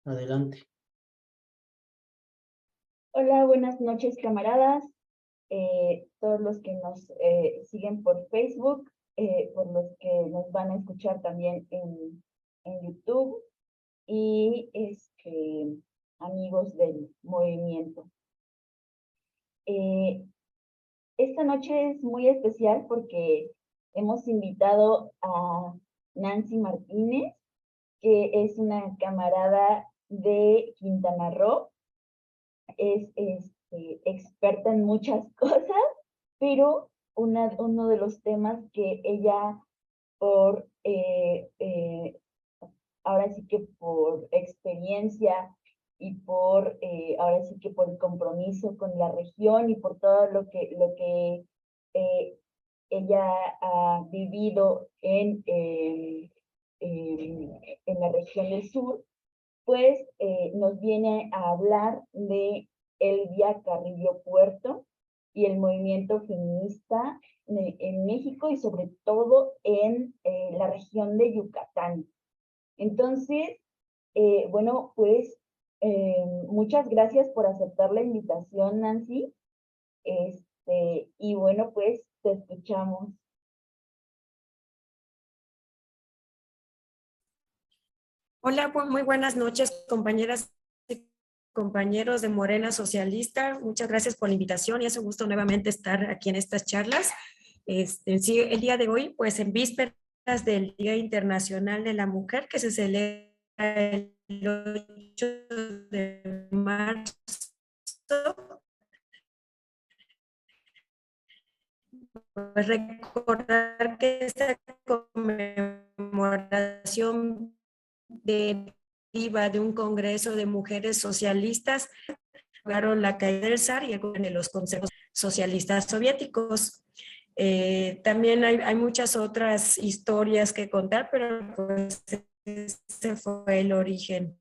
Adelante. Hola, buenas noches, camaradas. Todos los que nos siguen por Facebook, por los que nos van a escuchar también en YouTube y amigos del movimiento. Eh, esta noche es muy especial porque hemos invitado a Nancy Martínez, que es una camarada de Quintana Roo. Es experta en muchas cosas, pero uno de los temas que ella por, ahora sí que por experiencia y por, ahora sí que por compromiso con la región y por todo lo que eh, ella ha vivido en la región del sur, pues nos viene a hablar de Elvia Carrillo Puerto y el movimiento feminista en México y sobre todo en la región de Yucatán. Entonces, bueno, pues muchas gracias por aceptar la invitación, Nancy. Y bueno, pues te escuchamos. Hola, muy buenas noches, compañeras y compañeros de Morena Socialista. Muchas gracias por la invitación y es un gusto nuevamente estar aquí en estas charlas. Sí, el día de hoy, pues en vísperas del Día Internacional de la Mujer, que se celebra el 8 de marzo, pues recordar que esta conmemoración deriva de un congreso de mujeres socialistas, lograron la caída del zar y de los consejos socialistas soviéticos. También hay muchas otras historias que contar, pero pues ese fue el origen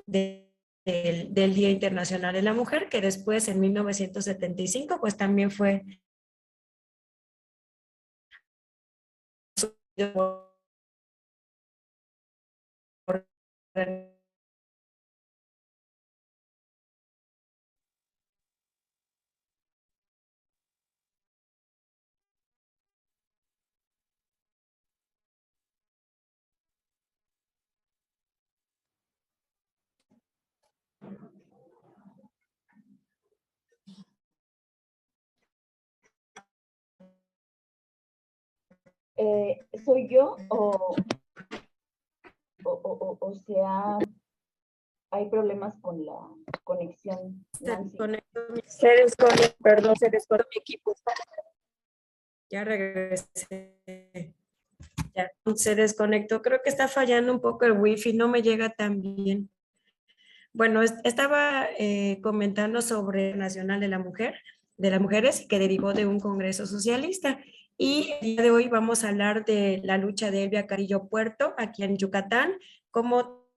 del Día Internacional de la Mujer, que después en 1975 pues también fue ¿Soy yo o sea, hay problemas con la conexión, se Nancy? desconectó, perdón, se desconectó mi equipo. Ya regresé. Ya se desconectó. Creo que está fallando un poco el wifi, no me llega tan bien. Bueno, estaba comentando sobre el Nacional de la Mujer, de las Mujeres, que derivó de un congreso socialista. Y el día de hoy vamos a hablar de la lucha de Elvia Carrillo Puerto, aquí en Yucatán, como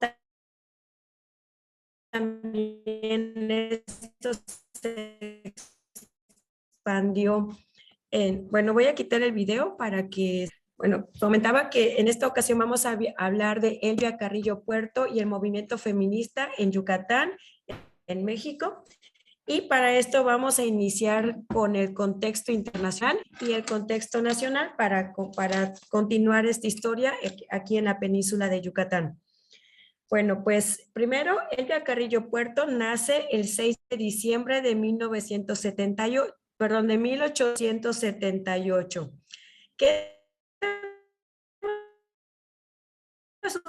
también esto se expandió. Bueno, voy a quitar el video para que, bueno, comentaba que en esta ocasión vamos a hablar de Elvia Carrillo Puerto y el movimiento feminista en Yucatán, en México. Y para esto vamos a iniciar con el contexto internacional y el contexto nacional para continuar esta historia aquí en la península de Yucatán. Bueno, pues primero, Elvia Carrillo Puerto nace el 6 de diciembre de 1978, perdón, de 1878. ¿Qué sucedió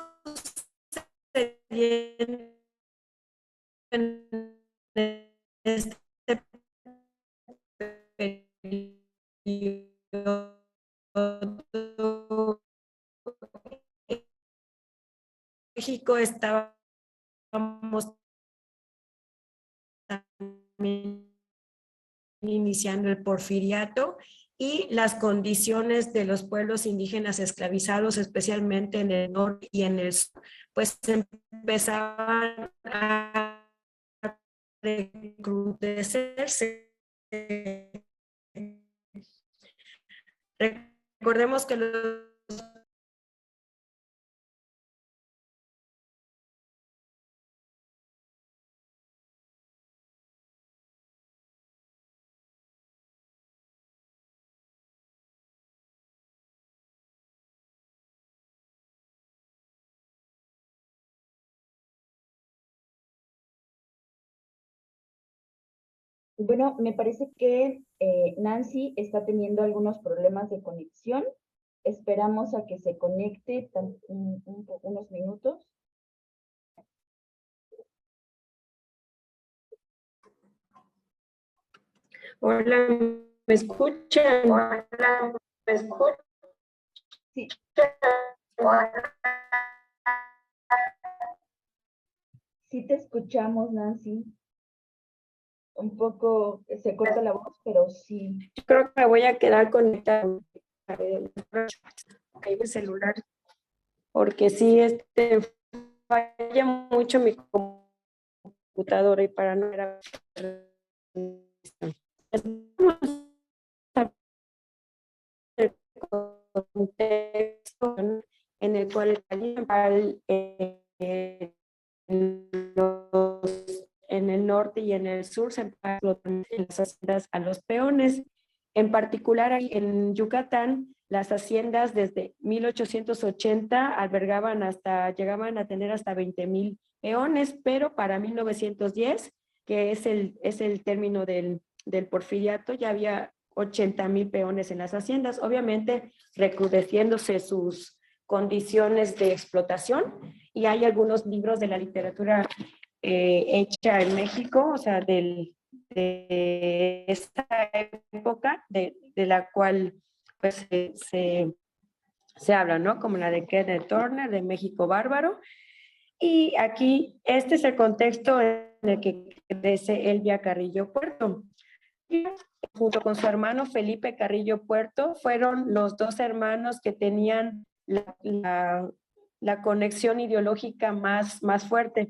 en este periodo? México estábamos también iniciando el porfiriato y las condiciones de los pueblos indígenas esclavizados, especialmente en el norte y en el sur, pues empezaban a recrudecerse. Recordemos que los Bueno, me parece que Nancy está teniendo algunos problemas de conexión. Esperamos a que se conecte unos minutos. Hola, ¿me escuchan? Hola, ¿me escuchan? Sí, sí te escuchamos, Nancy. Un poco se corta la voz, pero sí. Yo creo que me voy a quedar conectada con el celular, porque sí, falla mucho mi computadora y para no era el contexto en el cual en el norte y en el sur se explotan las haciendas a los peones. En particular en Yucatán, las haciendas desde 1880 llegaban a tener hasta 20,000 peones, pero para 1910, que es el término del porfiriato, ya había 80,000 peones en las haciendas, obviamente recrudeciéndose sus condiciones de explotación, y hay algunos libros de la literatura hecha en México, o sea, de esta época, de la cual pues se habla, ¿no? Como la de Kenneth Turner, de México Bárbaro. Y aquí, este es el contexto en el que crece Elvia Carrillo Puerto. Y junto con su hermano Felipe Carrillo Puerto, fueron los dos hermanos que tenían la conexión ideológica más fuerte.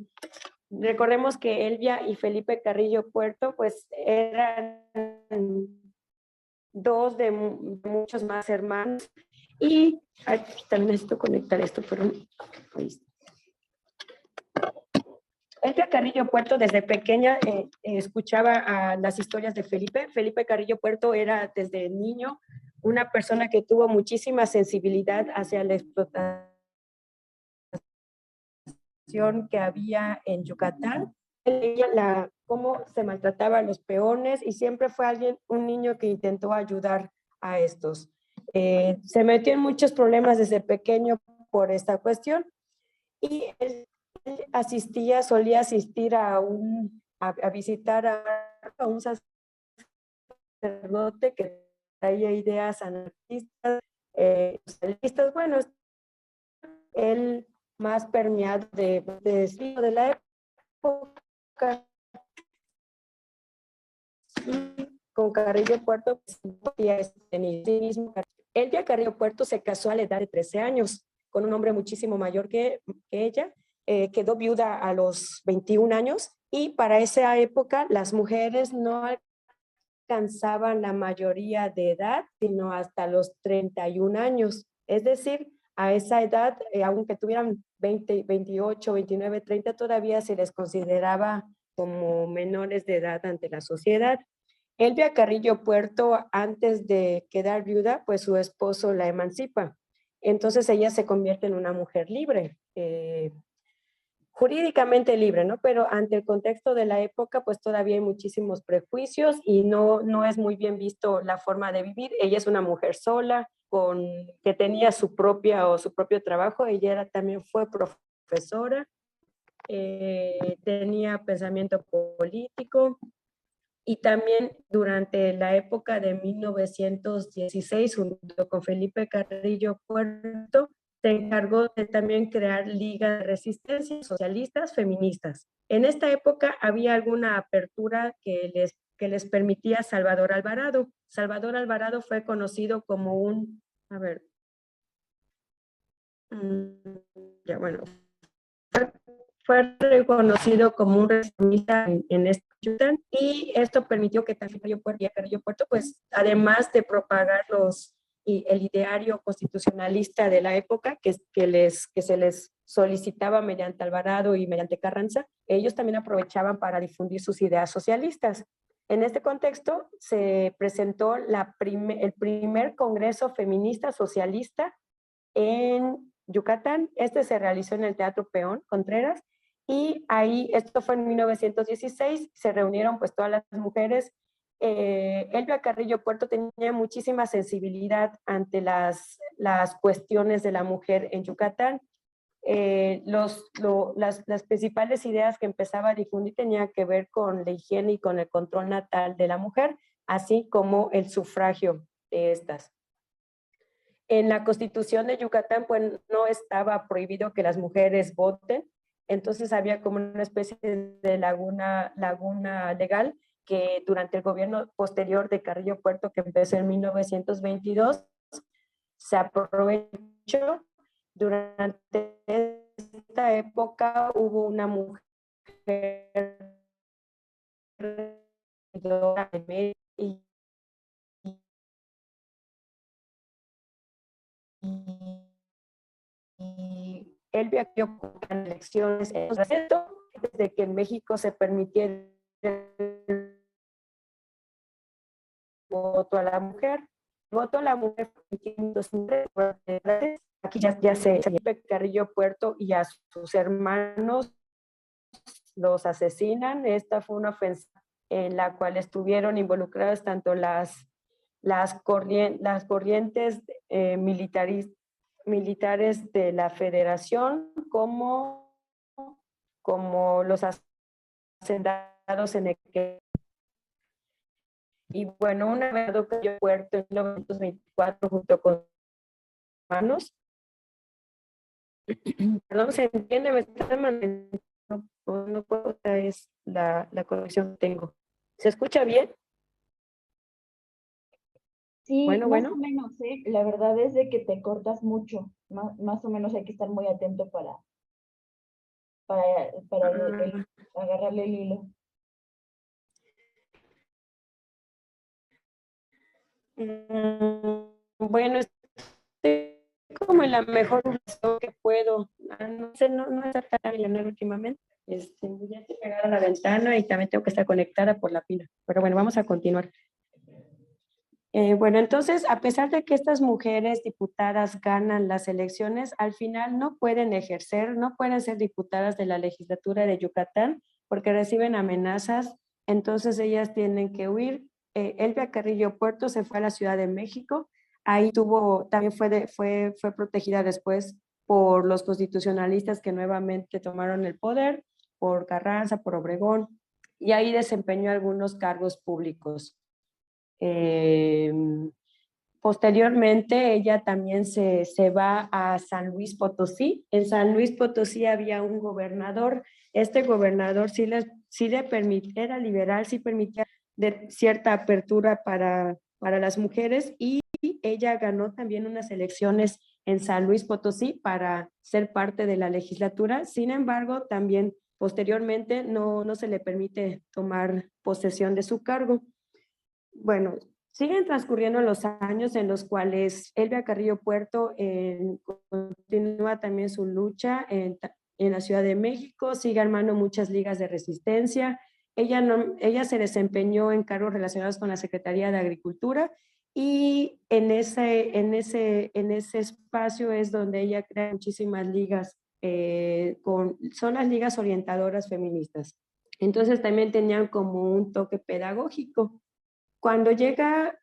Recordemos que Elvia y Felipe Carrillo Puerto, pues eran dos de muchos más hermanos. Y aquí también necesito conectar esto, pero ahí está. Elvia Carrillo Puerto desde pequeña escuchaba las historias de Felipe. Felipe Carrillo Puerto era desde niño una persona que tuvo muchísima sensibilidad hacia la explotación que había en Yucatán. Ella cómo se maltrataba a los peones, y siempre fue un niño que intentó ayudar a estos. Se metió en muchos problemas desde pequeño por esta cuestión, y él solía asistir a visitar a un sacerdote que traía ideas anarquistas, socialistas. Bueno, él más permeado de la época. Y con Carrillo Puerto, Elvia Carrillo Puerto se casó a la edad de 13 años con un hombre muchísimo mayor que ella. Quedó viuda a los 21 años, y para esa época las mujeres no alcanzaban la mayoría de edad, sino hasta los 31 años. Es decir, a esa edad, aunque tuvieran 20, 28, 29, 30, todavía se les consideraba como menores de edad ante la sociedad. Elvia Carrillo Puerto, antes de quedar viuda, pues su esposo la emancipa. Entonces ella se convierte en una mujer libre, jurídicamente libre, ¿no? Pero ante el contexto de la época, pues todavía hay muchísimos prejuicios y no es muy bien visto la forma de vivir. Ella es una mujer sola, que tenía su propio trabajo. Ella también fue profesora, tenía pensamiento político, y también durante la época de 1916, junto con Felipe Carrillo Puerto, se encargó de también crear ligas de resistencia socialistas feministas. En esta época había alguna apertura que les permitía Salvador Alvarado. Salvador Alvarado fue conocido como ya bueno, fue reconocido como un reformista en este Yucatán, y esto permitió que Carrillo Puerto, pues además de propagar el ideario constitucionalista de la época que se les solicitaba mediante Alvarado y mediante Carranza, ellos también aprovechaban para difundir sus ideas socialistas. En este contexto se presentó el primer Congreso Feminista Socialista en Yucatán. Este se realizó en el Teatro Peón Contreras, y ahí, esto fue en 1916, se reunieron pues todas las mujeres Elvia Carrillo Puerto tenía muchísima sensibilidad ante las cuestiones de la mujer en Yucatán. Las principales ideas que empezaba a difundir tenían que ver con la higiene y con el control natal de la mujer, así como el sufragio de estas. En la Constitución de Yucatán, pues no estaba prohibido que las mujeres voten, entonces había como una especie de laguna legal que durante el gobierno posterior de Carrillo Puerto, que empezó en 1922, se aprovechó. Durante esta época hubo una mujer y Elvia que ocupan elecciones desde que en México se permitiera el voto a la mujer. El voto a la mujer aquí ya se Carrillo Puerto y a sus hermanos los asesinan. Esta fue una ofensa en la cual estuvieron involucradas tanto las corrientes militares de la Federación como los hacendados en el que. Y bueno, una vez que Puerto en 1924 junto con hermanos, perdón, se entiende, me está mandando, no puedo, es la conexión que tengo. ¿Se escucha bien? Sí, Bueno, más bueno. o menos, ¿eh? La verdad es de que te cortas mucho. Más o menos hay que estar muy atento para agarrarle el hilo. Bueno, estoy como en la mejor posición que puedo. No sé, no está tan bien últimamente. Ya estoy pegada a la ventana y también tengo que estar conectada por la pila. Pero bueno, vamos a continuar. Bueno, entonces, a pesar de que estas mujeres diputadas ganan las elecciones, al final no pueden ejercer, no pueden ser diputadas de la legislatura de Yucatán porque reciben amenazas, entonces ellas tienen que huir. Elvia Carrillo Puerto se fue a la Ciudad de México, ahí también fue protegida después por los constitucionalistas que nuevamente tomaron el poder, por Carranza, por Obregón, y ahí desempeñó algunos cargos públicos. Posteriormente, ella también se va a San Luis Potosí. En San Luis Potosí había un gobernador. Este gobernador sí le permitía, era liberal, sí permitía cierta apertura para las mujeres y ella ganó también unas elecciones en San Luis Potosí para ser parte de la legislatura. Sin embargo, también posteriormente no se le permite tomar posesión de su cargo. Bueno, siguen transcurriendo los años en los cuales Elvia Carrillo Puerto continúa también su lucha en la Ciudad de México, sigue armando muchas ligas de resistencia. Ella se desempeñó en cargos relacionados con la Secretaría de Agricultura y en ese espacio es donde ella crea muchísimas ligas, son las ligas orientadoras feministas. Entonces también tenían como un toque pedagógico. Cuando llega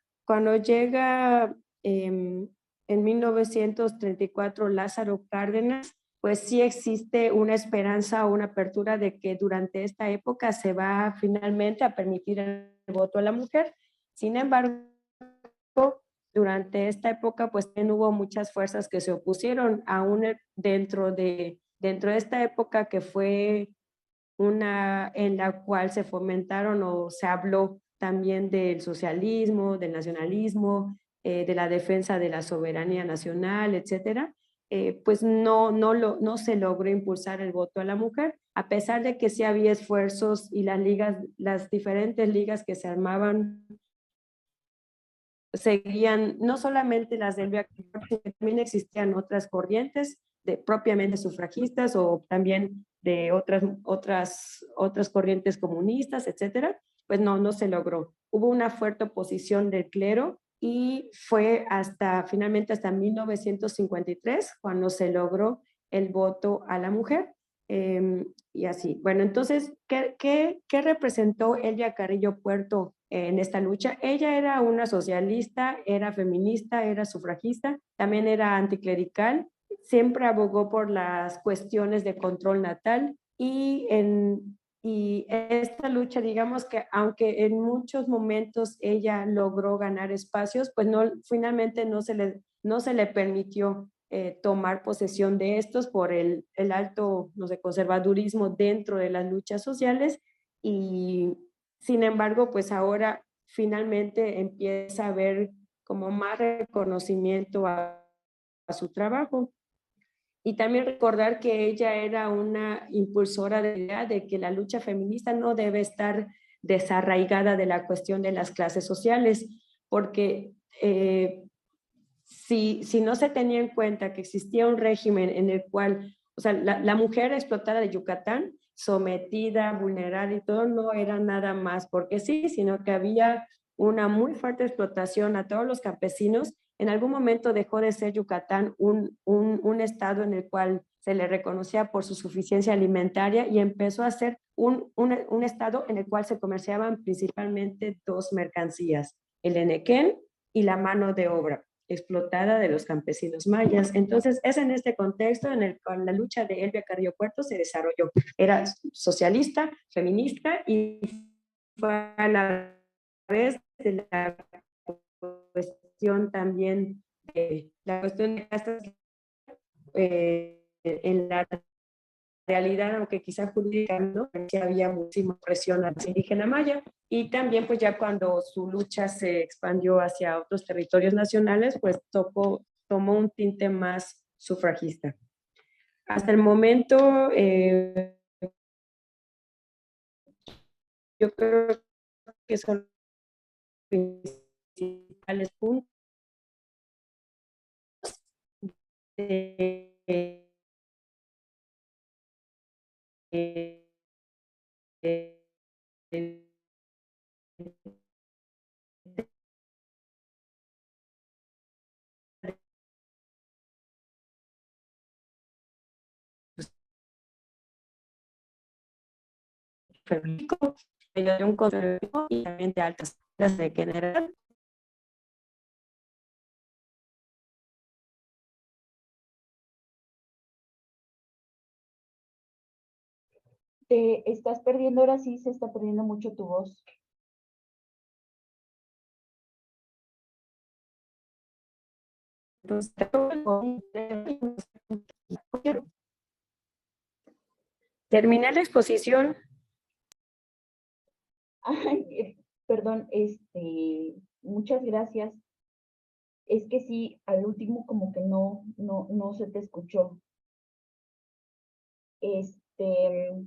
en 1934 Lázaro Cárdenas, pues sí existe una esperanza o una apertura de que durante esta época se va finalmente a permitir el voto a la mujer. Sin embargo, durante esta época pues también hubo muchas fuerzas que se opusieron, aún dentro de esta época que fue una en la cual se fomentaron o se habló también del socialismo, del nacionalismo, de la defensa de la soberanía nacional, etcétera, pues no se logró impulsar el voto a la mujer, a pesar de que sí había esfuerzos y las diferentes ligas que se armaban seguían, no solamente las del Elvia, también existían otras corrientes propiamente sufragistas o también de otras corrientes comunistas, etcétera, pues no se logró. Hubo una fuerte oposición del clero y fue finalmente hasta 1953 cuando se logró el voto a la mujer. Y así. Bueno, entonces, ¿qué representó Elvia Carrillo Puerto en esta lucha. Ella era una socialista, era feminista, era sufragista, también era anticlerical, siempre abogó por las cuestiones de control natal y esta lucha, digamos que aunque en muchos momentos ella logró ganar espacios, pues no, finalmente no se le permitió tomar posesión de estos por el alto, no sé, conservadurismo dentro de las luchas sociales y sin embargo, pues ahora finalmente empieza a haber como más reconocimiento a su trabajo. Y también recordar que ella era una impulsora de la idea de que la lucha feminista no debe estar desarraigada de la cuestión de las clases sociales, porque si no se tenía en cuenta que existía un régimen en el cual, o sea, la mujer explotada de Yucatán, sometida, vulnerada y todo, no era nada más porque sí, sino que había una muy fuerte explotación a todos los campesinos. En algún momento dejó de ser Yucatán un estado en el cual se le reconocía por su suficiencia alimentaria y empezó a ser un estado en el cual se comerciaban principalmente dos mercancías, el enequén y la mano de obra explotada de los campesinos mayas. Entonces, es en este contexto en el cual la lucha de Elvia Carrillo Puerto se desarrolló. Era socialista, feminista y fue a la vez de la cuestión también de la cuestión de castas en la realidad, aunque quizá jurídicamente no, que había muchísima presión a la indígena maya, y también pues ya cuando su lucha se expandió hacia otros territorios nacionales, pues tomó un tinte más sufragista. Hasta el momento, yo creo que son los principales puntos de, de, de femenino, de un conservador y también de altas clases de general. Te estás perdiendo, ahora sí se está perdiendo mucho tu voz. Entonces, terminé la exposición. Ay, perdón, muchas gracias. Es que sí, al último como que no se te escuchó. Este,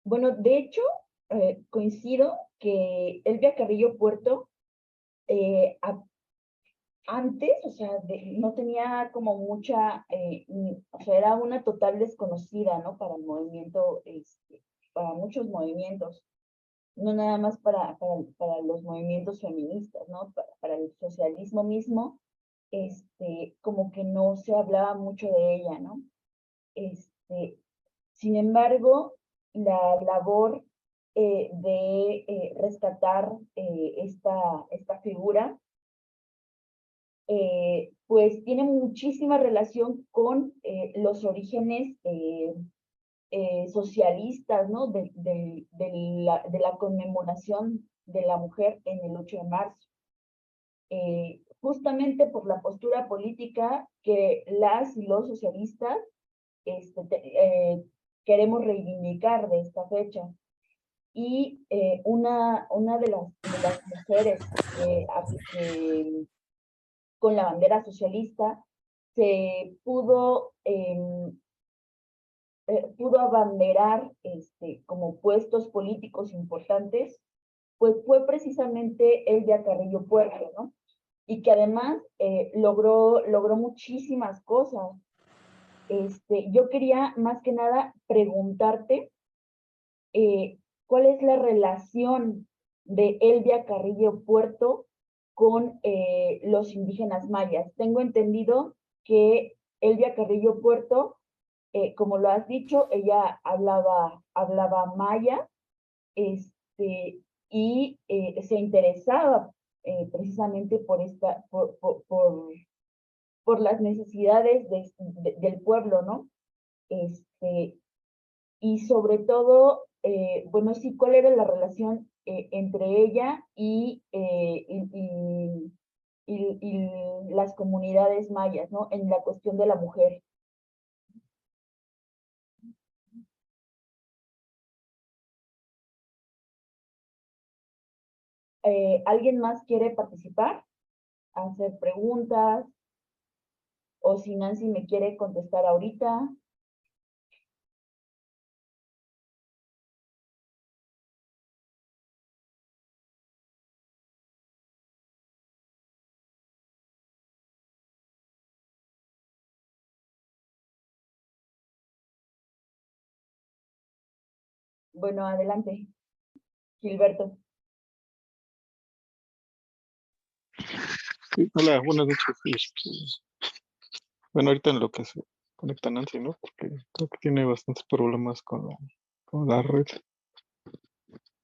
bueno, de hecho, coincido que Elvia Carrillo Puerto, antes, o sea, no tenía como mucha, o sea, era una total desconocida, ¿no? Para el movimiento, para muchos movimientos, no nada más para los movimientos feministas, ¿no? Para el socialismo mismo, como que no se hablaba mucho de ella, ¿no? Sin embargo, la labor de rescatar esta figura, pues tiene muchísima relación con los orígenes socialistas, ¿no? De la conmemoración de la mujer en el 8 de marzo. Justamente por la postura política que las y los socialistas queremos reivindicar de esta fecha. Y una de las mujeres que con la bandera socialista se pudo abanderar como puestos políticos importantes, pues fue precisamente Elvia Carrillo Puerto, ¿no? Y que además logró muchísimas cosas. Yo quería más que nada preguntarte cuál es la relación de Elvia Carrillo Puerto con los indígenas mayas. Tengo entendido que Elvia Carrillo Puerto, como lo has dicho, ella hablaba maya y se interesaba precisamente por las necesidades del pueblo, ¿no? Y sobre todo, bueno, sí, cuál era la relación entre ella y las comunidades mayas, ¿no? En la cuestión de la mujer. ¿Alguien más quiere participar? Hacer preguntas, o si Nancy me quiere contestar ahorita. Bueno, adelante, Gilberto. Sí, hola, buenas noches. Bueno, ahorita en lo que se conecta Nancy, ¿no? Porque creo que tiene bastantes problemas con la red.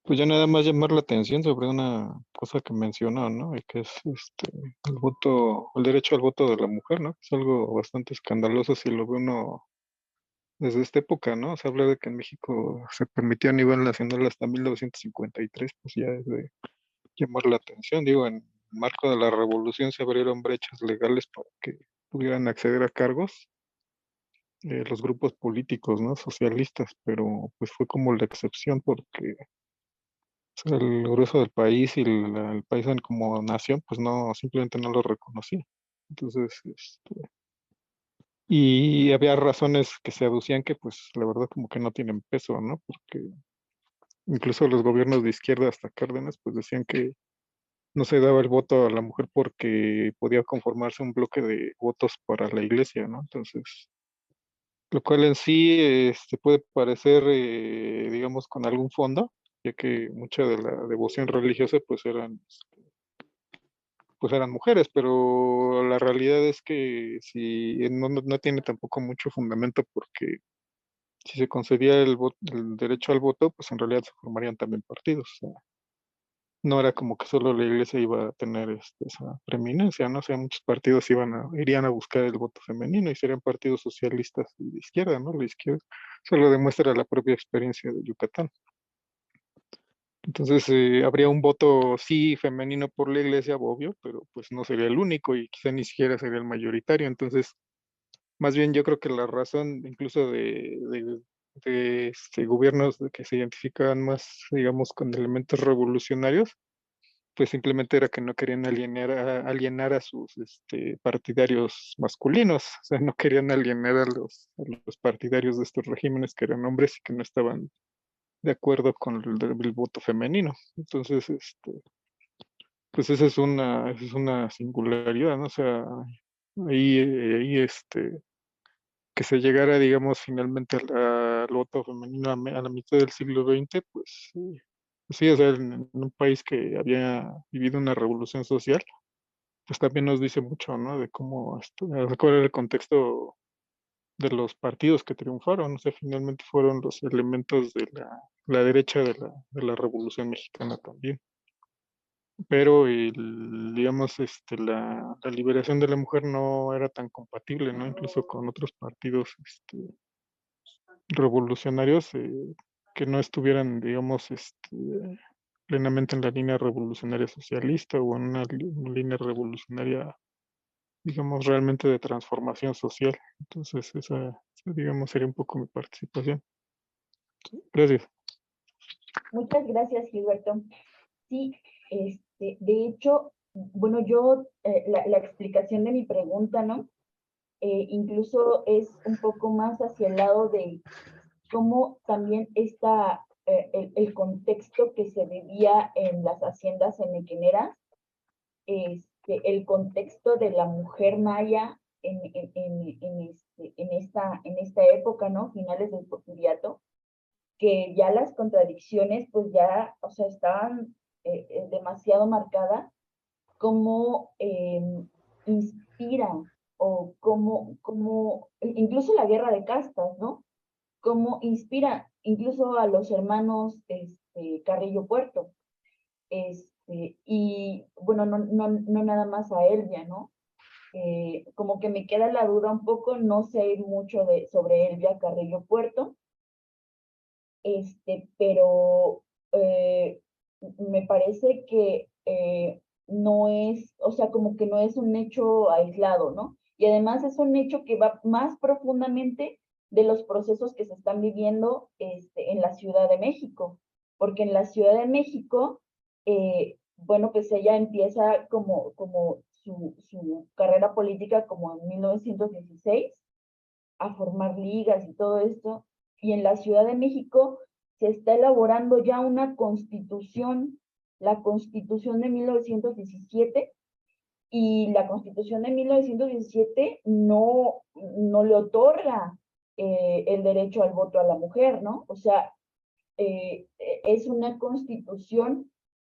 Pues ya nada más llamar la atención sobre una cosa que mencionó, ¿no? Y que es el voto, el derecho al voto de la mujer, ¿no? Es algo bastante escandaloso si lo ve uno desde esta época, ¿no? Se habla de que en México se permitió a nivel nacional hasta 1953, pues ya es de llamar la atención. Digo, en el marco de la revolución se abrieron brechas legales para que pudieran acceder a cargos los grupos políticos, ¿no? Socialistas, pero pues fue como la excepción porque o sea, el grueso del país y el país como nación, pues no, simplemente no lo reconocía. Entonces, y había razones que se aducían que pues la verdad como que no tienen peso, ¿no? Porque incluso los gobiernos de izquierda hasta Cárdenas pues decían que no se daba el voto a la mujer porque podía conformarse un bloque de votos para la iglesia, ¿no? Entonces, lo cual en sí puede parecer, digamos, con algún fondo, ya que mucha de la devoción religiosa pues eran mujeres, pero la realidad es que si no tiene tampoco mucho fundamento porque si se concedía el derecho al voto, pues en realidad se formarían también partidos. O sea, no era como que solo la iglesia iba a tener esa preeminencia, ¿no? O sea, muchos partidos irían a buscar el voto femenino y serían partidos socialistas y de izquierda, ¿no? La izquierda. Eso lo demuestra la propia experiencia de Yucatán. Entonces, habría un voto, sí, femenino por la iglesia, obvio, pero pues no sería el único y quizá ni siquiera sería el mayoritario. Entonces, más bien yo creo que la razón incluso de gobiernos que se identificaban más, digamos, con elementos revolucionarios, pues simplemente era que no querían alienar a sus partidarios masculinos, o sea, no querían alienar a los partidarios de estos regímenes que eran hombres y que no estaban de acuerdo con el voto femenino. Entonces, pues esa es una singularidad, ¿no? O sea, ahí que se llegara, digamos, finalmente al voto femenino a la mitad del siglo XX, pues sí, o sea, en un país que había vivido una revolución social, pues también nos dice mucho, ¿no? De cómo, cuál era el contexto de los partidos que triunfaron, o sea, finalmente fueron los elementos de la derecha de la Revolución Mexicana también. Pero, digamos, la liberación de la mujer no era tan compatible, ¿no? Incluso con otros partidos, revolucionarios que no estuvieran, digamos, plenamente en la línea revolucionaria socialista o en una línea revolucionaria, digamos, realmente de transformación social. Entonces, digamos, sería un poco mi participación. Gracias. Muchas gracias, Gilberto. Sí, de hecho, bueno, yo, la explicación de mi pregunta, ¿no? Incluso es un poco más hacia el lado de cómo también está el contexto que se vivía en las haciendas enequeneras, el contexto de la mujer maya en esta época, ¿no? Finales del porfiriato, que ya las contradicciones, pues ya, o sea, estaban demasiado marcadas, cómo inspiran o incluso la guerra de castas, ¿no? cómo inspira incluso a los hermanos Carrillo Puerto. Y bueno, no nada más a Elvia, ¿no? Como que me queda la duda un poco, no sé mucho sobre Elvia Carrillo Puerto, pero me parece que no es, o sea, como que no es un hecho aislado, ¿no? Y además es un hecho que va más profundamente de los procesos que se están viviendo en la Ciudad de México, porque en la Ciudad de México, bueno, pues ella empieza como su carrera política como en 1916, a formar ligas y todo esto, y en la Ciudad de México se está elaborando ya una constitución, la Constitución de 1917, y la Constitución de 1917 no le otorga el derecho al voto a la mujer, ¿no? O sea, es una constitución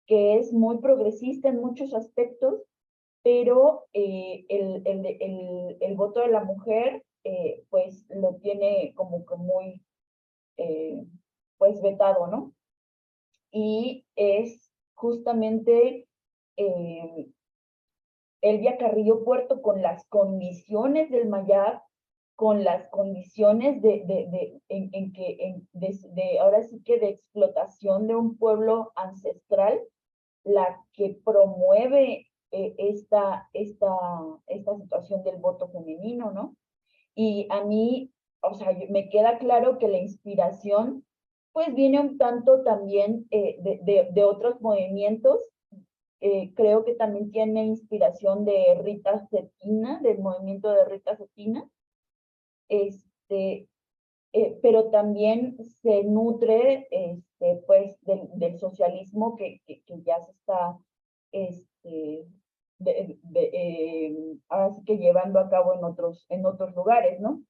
que es muy progresista en muchos aspectos, pero el voto de la mujer, pues lo tiene como que muy, pues vetado, ¿no? Y es justamente Elvia Carrillo Puerto con las condiciones del Mayab, con las condiciones ahora sí que de explotación de un pueblo ancestral, la que promueve esta situación del voto femenino, ¿no? Y a mí, o sea, me queda claro que la inspiración, pues viene un tanto también de otros movimientos. Creo que también tiene inspiración de Rita Cetina, del movimiento de Rita Cetina, pero también se nutre pues del socialismo que ya se está ahora sí que llevando a cabo en otros lugares, ¿no?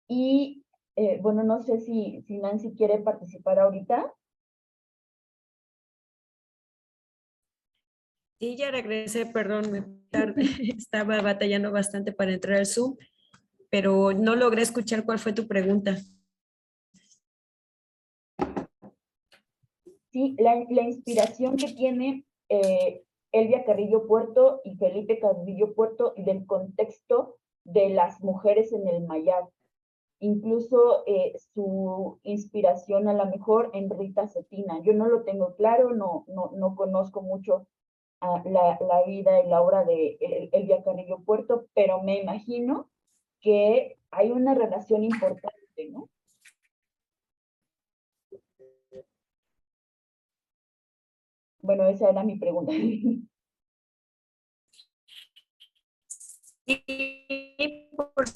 Y bueno, no sé si Nancy quiere participar ahorita. Sí, ya regresé, perdón, me tardé, estaba batallando bastante para entrar al Zoom, pero no logré escuchar cuál fue tu pregunta. Sí, la inspiración que tiene Elvia Carrillo Puerto y Felipe Carrillo Puerto del contexto de las mujeres en el Mayab. Incluso su inspiración a lo mejor en Rita Cetina. Yo no lo tengo claro, no conozco mucho la vida y la obra de Elvia Carrillo Puerto, pero me imagino que hay una relación importante, ¿no? Bueno, esa era mi pregunta. Sí, por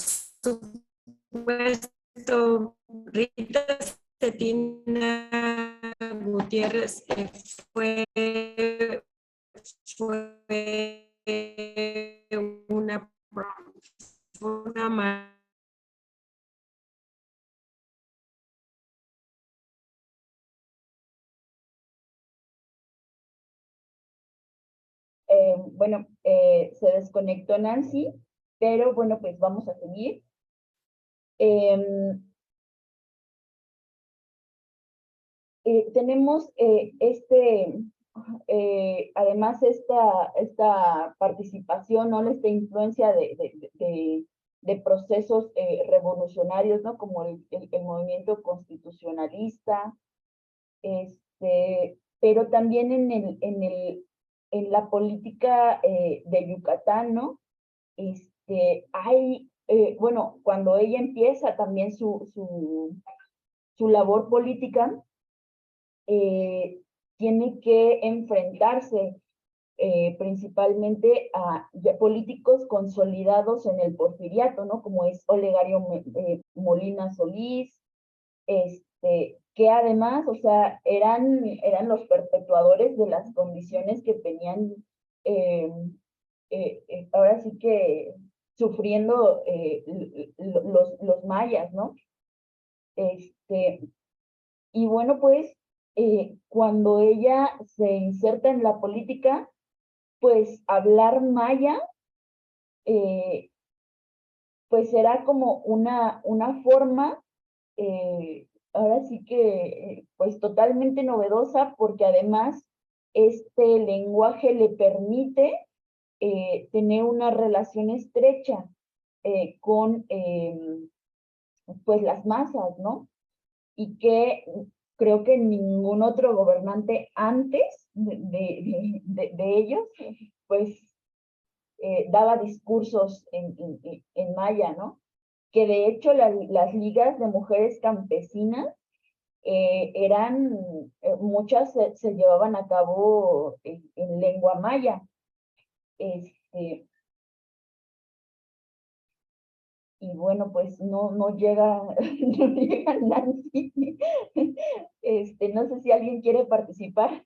supuesto, Rita Cetina Gutiérrez fue una Bueno, se desconectó Nancy, pero bueno, pues vamos a seguir. Tenemos además esta participación, ¿no? Esta influencia de procesos revolucionarios, ¿no? Como el movimiento constitucionalista, pero también en la política de Yucatán, ¿no? Hay, bueno, cuando ella empieza también su labor política, tiene que enfrentarse principalmente a políticos consolidados en el porfiriato, ¿no? Como es Olegario Molina Solís, que además, o sea, eran los perpetuadores de las condiciones que tenían, ahora sí que sufriendo los mayas, ¿no? Y bueno, pues cuando ella se inserta en la política, pues hablar maya pues será como una forma, ahora sí que, pues totalmente novedosa, porque además este lenguaje le permite tener una relación estrecha con pues las masas, ¿no? Y que creo que ningún otro gobernante antes de ellos, pues daba discursos en maya, ¿no? Que de hecho las ligas de mujeres campesinas eran, muchas se llevaban a cabo en lengua maya. Este, y bueno, pues no llega, no llega Nancy. No sé si alguien quiere participar.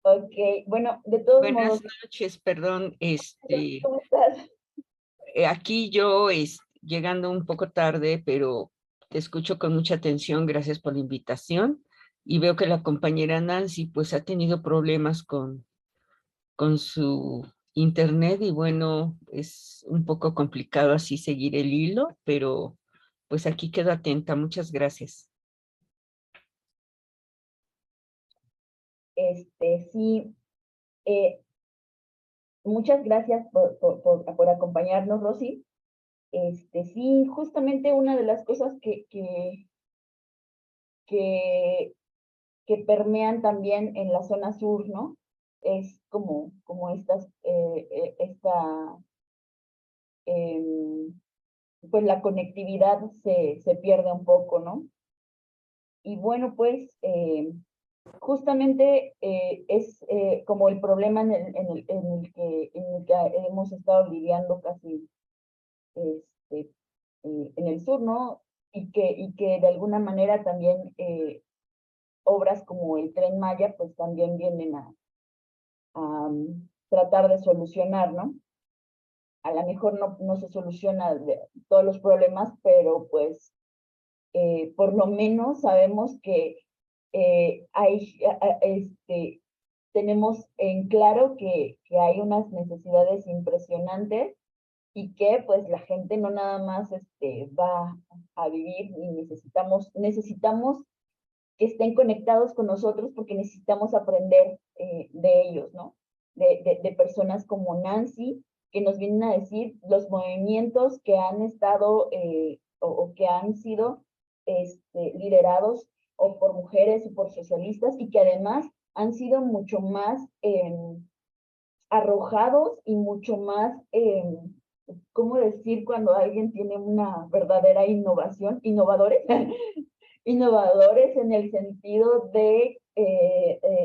Ok, bueno, de todos Buenas modos, noches, perdón, ¿cómo estás? aquí yo llegando un poco tarde, pero te escucho con mucha atención, gracias por la invitación, y veo que la compañera Nancy pues ha tenido problemas con su internet y bueno, es un poco complicado así seguir el hilo, pero pues aquí quedo atenta, muchas gracias. Sí, eh, muchas gracias por acompañarnos, Rosy. Sí, justamente una de las cosas que, que permean también en la zona sur, ¿no? Es como em, pues la conectividad se pierde un poco, ¿no? Y bueno, pues justamente es como el problema en el que hemos estado lidiando casi este, en el sur, ¿no? Y que de alguna manera también obras como el Tren Maya, pues también vienen a tratar de solucionar, ¿no? A lo mejor no se soluciona todos los problemas, pero pues por lo menos sabemos que tenemos en claro que hay unas necesidades impresionantes y que pues la gente no nada más va a vivir y necesitamos que estén conectados con nosotros porque necesitamos aprender de ellos, ¿no? De personas como Nancy, que nos vienen a decir los movimientos que han estado o que han sido liderados o por mujeres o por socialistas y que además han sido mucho más arrojados y mucho más, ¿cómo decir cuando alguien tiene una verdadera innovación? Innovadores, innovadores en el sentido de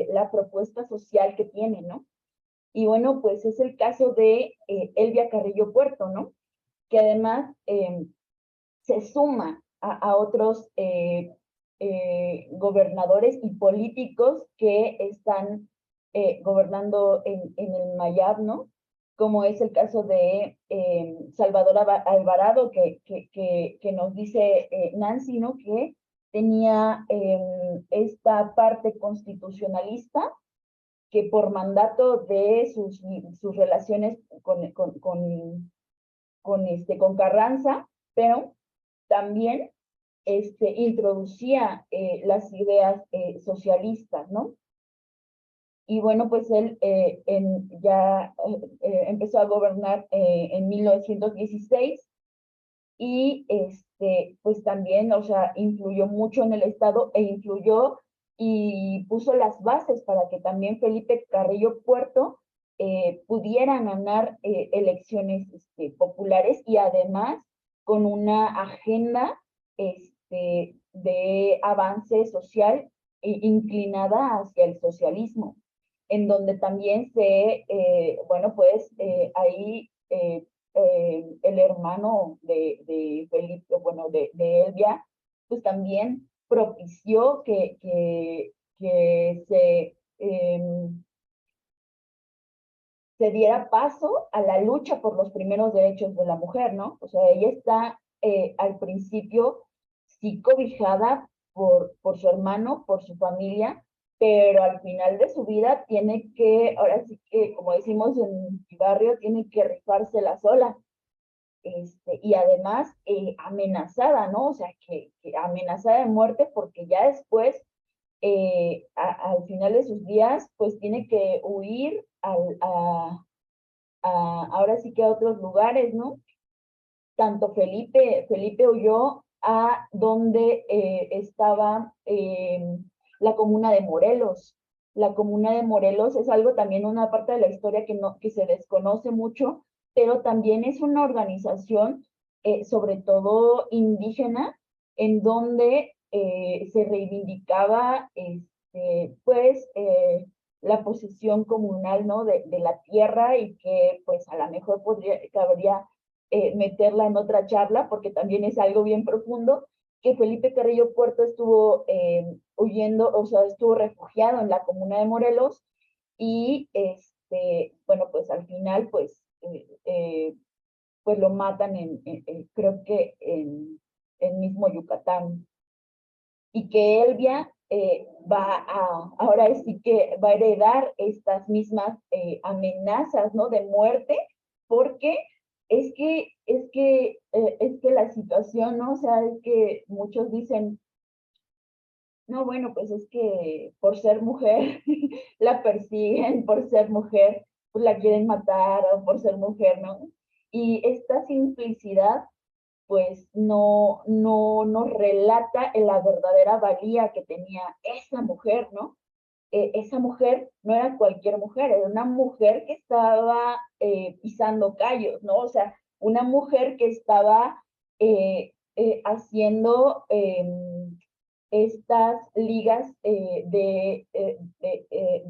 la propuesta social que tienen, ¿no? Y bueno, pues es el caso de Elvia Carrillo Puerto, ¿no? Que además se suma a otros gobernadores y políticos que están gobernando en el Mayab, ¿no? Como es el caso de Salvador Alvarado, que nos dice Nancy, ¿no? Que tenía esta parte constitucionalista que por mandato de sus relaciones con Carranza, pero también introducía las ideas socialistas, ¿no? Y bueno, pues él ya empezó a gobernar en 1916 y pues también, o sea, influyó mucho en el Estado e influyó y puso las bases para que también Felipe Carrillo Puerto pudiera ganar elecciones populares y además con una agenda de avance social inclinada hacia el socialismo, en donde también bueno, pues ahí el hermano de Felipe, bueno, de Elvia, pues también propició que se diera paso a la lucha por los primeros derechos de la mujer, ¿no? O sea, ella está al principio sí cobijada por su hermano, por su familia, pero al final de su vida tiene que, ahora sí que, como decimos en mi barrio, tiene que rifársela sola. Y además amenazada, ¿no? O sea, que amenazada de muerte porque ya después, al final de sus días, pues tiene que huir ahora sí que a otros lugares, ¿no? Tanto Felipe huyó a donde estaba la comuna de Morelos. La comuna de Morelos es algo también, una parte de la historia que se desconoce mucho, pero también es una organización, sobre todo indígena, en donde se reivindicaba, pues, la posesión comunal, ¿no? De la tierra, y que pues a lo mejor cabría meterla en otra charla, porque también es algo bien profundo, que Felipe Carrillo Puerto estuvo huyendo, o sea, estuvo refugiado en la comuna de Morelos, y bueno, pues al final, pues lo matan creo que en mismo Yucatán. Y que Elvia ahora sí que va a heredar estas mismas amenazas, ¿no? De muerte, porque es que la situación, ¿no? O sea, es que muchos dicen, no, bueno, pues es que por ser mujer la persiguen, por ser mujer pues la quieren matar, o por ser mujer, ¿no? Y esta simplicidad pues no relata la verdadera valía que tenía esa mujer, ¿no? Esa mujer no era cualquier mujer, era una mujer que estaba pisando callos, ¿no? O sea, una mujer que estaba haciendo estas ligas de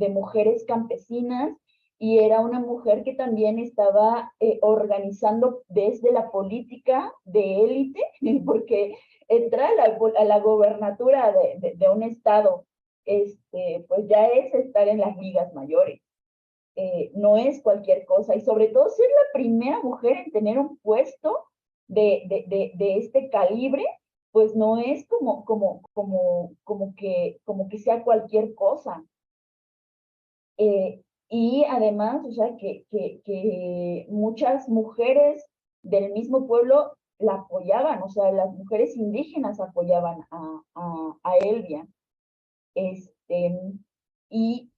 mujeres campesinas, y era una mujer que también estaba organizando desde la política de élite, porque entrar a la gobernatura de un estado, pues ya es estar en las ligas mayores. No es cualquier cosa, y sobre todo ser la primera mujer en tener un puesto de este calibre, pues no es como que sea cualquier cosa. Y además, o sea, que muchas mujeres del mismo pueblo la apoyaban, o sea, las mujeres indígenas apoyaban a Elvia. Este, y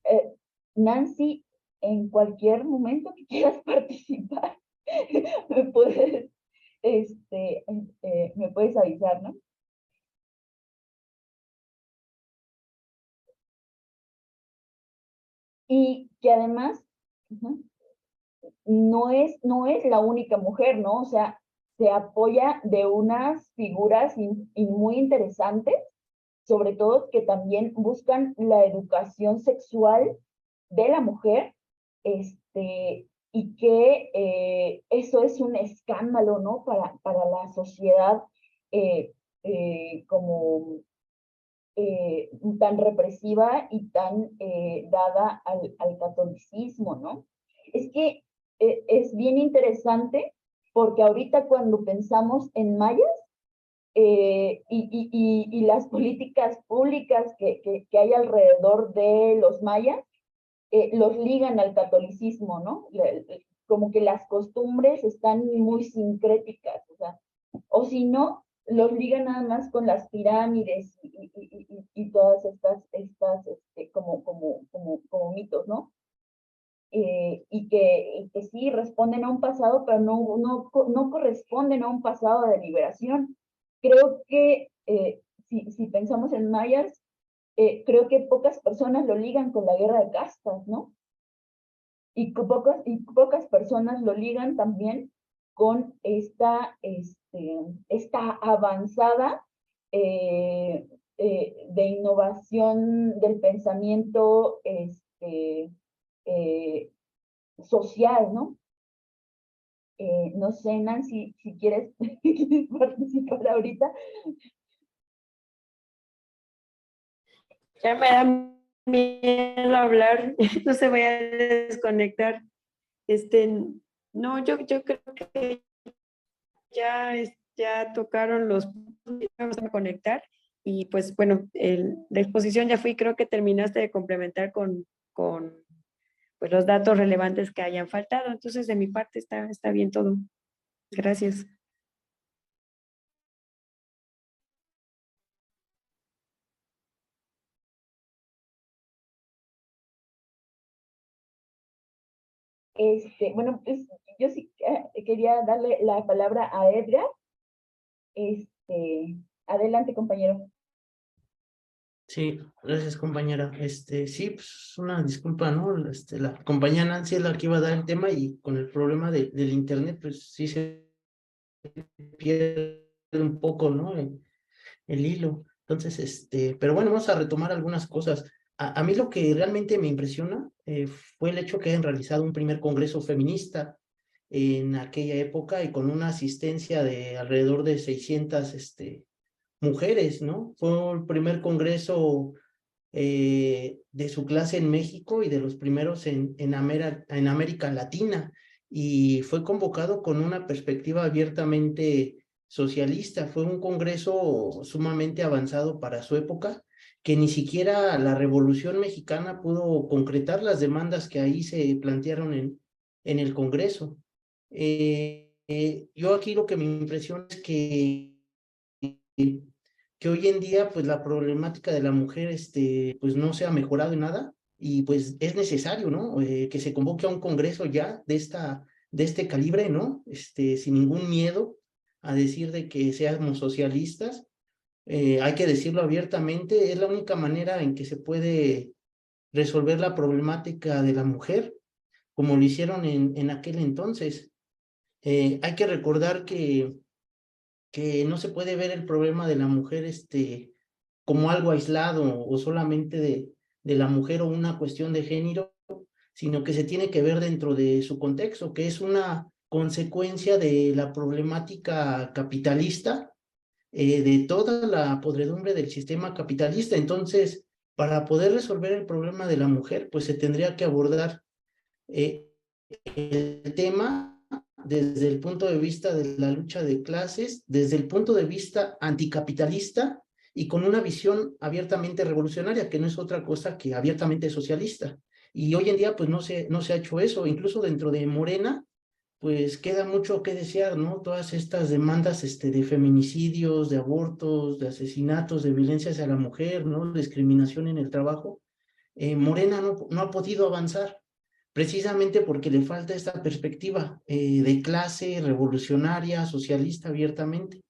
Nancy, en cualquier momento que quieras participar, me puedes, me puedes avisar, ¿no? Y que además no es la única mujer, ¿no? O sea, se apoya de unas figuras muy interesantes, sobre todo que también buscan la educación sexual de la mujer, y que eso es un escándalo, ¿no? Para la sociedad como tan represiva y tan dada al catolicismo, ¿no? Es que es bien interesante, porque ahorita cuando pensamos en mayas, y las políticas públicas que hay alrededor de los mayas, los ligan al catolicismo, ¿no? Como que las costumbres están muy sincréticas, o sea, o si no, los ligan nada más con las pirámides y todas estas como mitos, ¿no? Y que sí responden a un pasado, pero no corresponden a un pasado de liberación. Creo que si pensamos en mayas, creo que pocas personas lo ligan con la guerra de castas, ¿no? Y pocas personas lo ligan también con esta avanzada de innovación del pensamiento social, ¿no? No sé, Nancy, si quieres participar ahorita. Ya me da miedo hablar, no se voy a desconectar. No, yo creo que ya ya tocaron los puntos, vamos a conectar y pues bueno, la exposición ya fui, creo que terminaste de complementar con pues, los datos relevantes que hayan faltado. Entonces, de mi parte está bien todo. Gracias. Bueno, pues yo sí quería darle la palabra a Edgar. Adelante, compañero. Sí, gracias compañera. Sí, pues una disculpa, ¿no? La compañera Nancy es la que iba a dar el tema y con el problema del internet, pues sí se pierde un poco, ¿no? El hilo. Entonces, pero bueno, vamos a retomar algunas cosas. A mí lo que realmente me impresiona fue el hecho que hayan realizado un primer congreso feminista en aquella época y con una asistencia de alrededor de 600, mujeres, ¿no? Fue el primer congreso de su clase en México y de los primeros en América Latina, y fue convocado con una perspectiva abiertamente socialista. Fue un congreso sumamente avanzado para su época, que ni siquiera la Revolución Mexicana pudo concretar las demandas que ahí se plantearon en el Congreso. Yo aquí lo que me impresiona es que hoy en día pues la problemática de la mujer pues no se ha mejorado en nada, y pues es necesario, ¿no? Que se convoque a un congreso ya de este calibre, ¿no? Sin ningún miedo a decir de que seamos socialistas. Hay que decirlo abiertamente, es la única manera en que se puede resolver la problemática de la mujer, como lo hicieron en aquel entonces. Hay que recordar que no se puede ver el problema de la mujer como algo aislado o solamente de la mujer o una cuestión de género, sino que se tiene que ver dentro de su contexto, que es una consecuencia de la problemática capitalista, de toda la podredumbre del sistema capitalista. Entonces, para poder resolver el problema de la mujer, pues se tendría que abordar eh, el tema desde el punto de vista de la lucha de clases, desde el punto de vista anticapitalista y con una visión abiertamente revolucionaria, que no es otra cosa que abiertamente socialista. Y hoy en día pues no se ha hecho eso, incluso dentro de Morena pues queda mucho que desear, ¿no? Todas estas demandas de feminicidios, de abortos, de asesinatos, de violencia hacia la mujer, ¿no? Discriminación en el trabajo. Morena no ha podido avanzar, precisamente porque le falta esta perspectiva de clase revolucionaria, socialista abiertamente.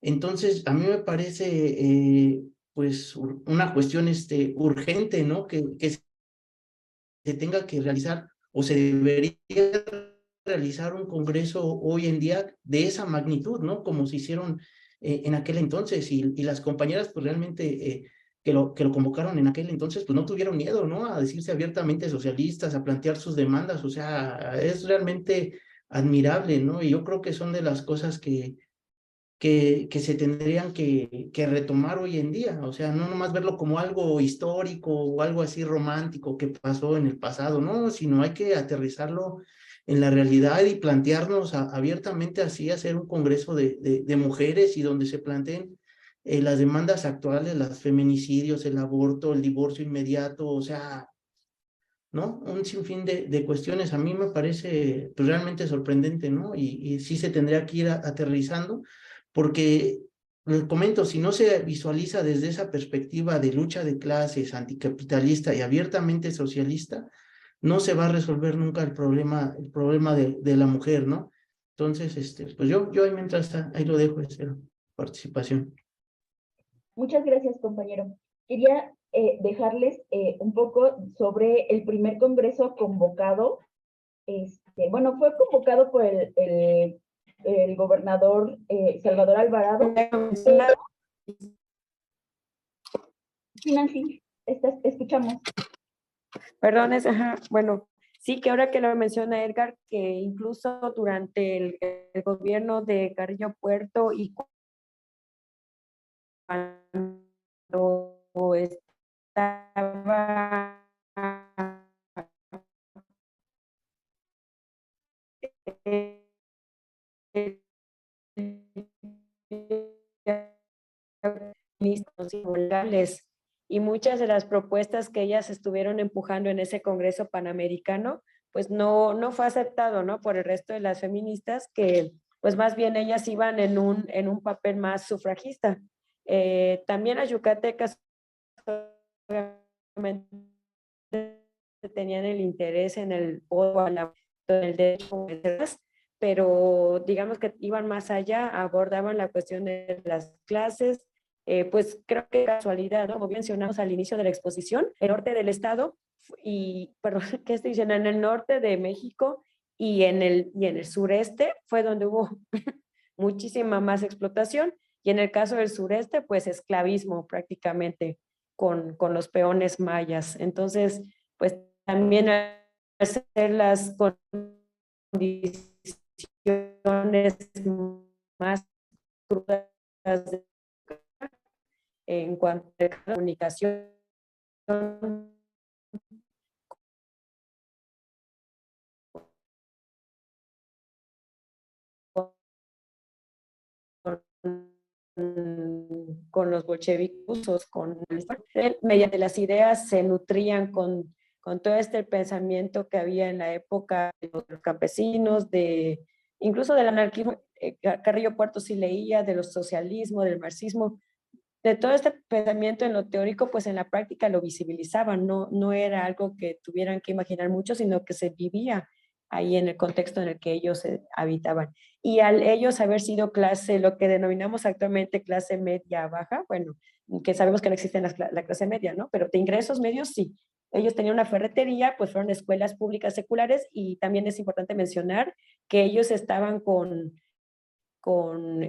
Entonces, a mí me parece pues una cuestión urgente, ¿no? Que se tenga que realizar o se debería realizar un congreso hoy en día de esa magnitud, ¿no? Como se hicieron en aquel entonces, y las compañeras pues realmente que lo convocaron en aquel entonces pues no tuvieron miedo, ¿no? A decirse abiertamente socialistas, a plantear sus demandas. O sea, es realmente admirable, ¿no? Y yo creo que son de las cosas que se tendrían que retomar hoy en día. O sea, no nomás verlo como algo histórico o algo así romántico que pasó en el pasado, no, sino hay que aterrizarlo en la realidad y plantearnos abiertamente así, hacer un congreso de mujeres y donde se planteen las demandas actuales, los feminicidios, el aborto, el divorcio inmediato, o sea, ¿no? Un sinfín de cuestiones. A mí me parece pues, realmente sorprendente, ¿no? Y sí se tendría que ir aterrizando, porque, les comento, si no se visualiza desde esa perspectiva de lucha de clases, anticapitalista y abiertamente socialista, no se va a resolver nunca el problema de la mujer, ¿no? Entonces, pues yo ahí mientras ahí lo dejo, esa participación. Muchas gracias, compañero. Quería dejarles un poco sobre el primer congreso convocado. Bueno, fue convocado por el gobernador Salvador Alvarado. Sí, Nancy, escuchamos. Perdón, bueno, sí que ahora que lo menciona Edgar, que incluso durante el gobierno de Carrillo Puerto y cuando estaba legales, y muchas de las propuestas que ellas estuvieron empujando en ese Congreso Panamericano, pues no fue aceptado, ¿no? Por el resto de las feministas, que pues más bien ellas iban en un papel más sufragista. También las yucatecas obviamente tenían el interés en el voto, en el derecho, pero digamos que iban más allá, abordaban la cuestión de las clases. Pues creo que casualidad, ¿no? Como mencionamos al inicio de la exposición, el norte del estado, perdón, ¿qué estoy diciendo? En el norte de México y en el sureste fue donde hubo muchísima más explotación, y en el caso del sureste, pues esclavismo prácticamente con los peones mayas. Entonces, pues también hacer las condiciones más crudas en cuanto a la comunicación con los bolcheviques, mediante las ideas se nutrían con todo este pensamiento que había en la época de los campesinos, incluso del anarquismo. Carrillo Puerto sí leía de los socialismo, del marxismo, de todo este pensamiento en lo teórico, pues en la práctica lo visibilizaban, no era algo que tuvieran que imaginar mucho, sino que se vivía ahí en el contexto en el que ellos habitaban. Y al ellos haber sido clase, lo que denominamos actualmente clase media baja, bueno, que sabemos que no existe la clase media, ¿no? Pero de ingresos medios sí. Ellos tenían una ferretería, pues fueron escuelas públicas seculares, y también es importante mencionar que ellos estaban con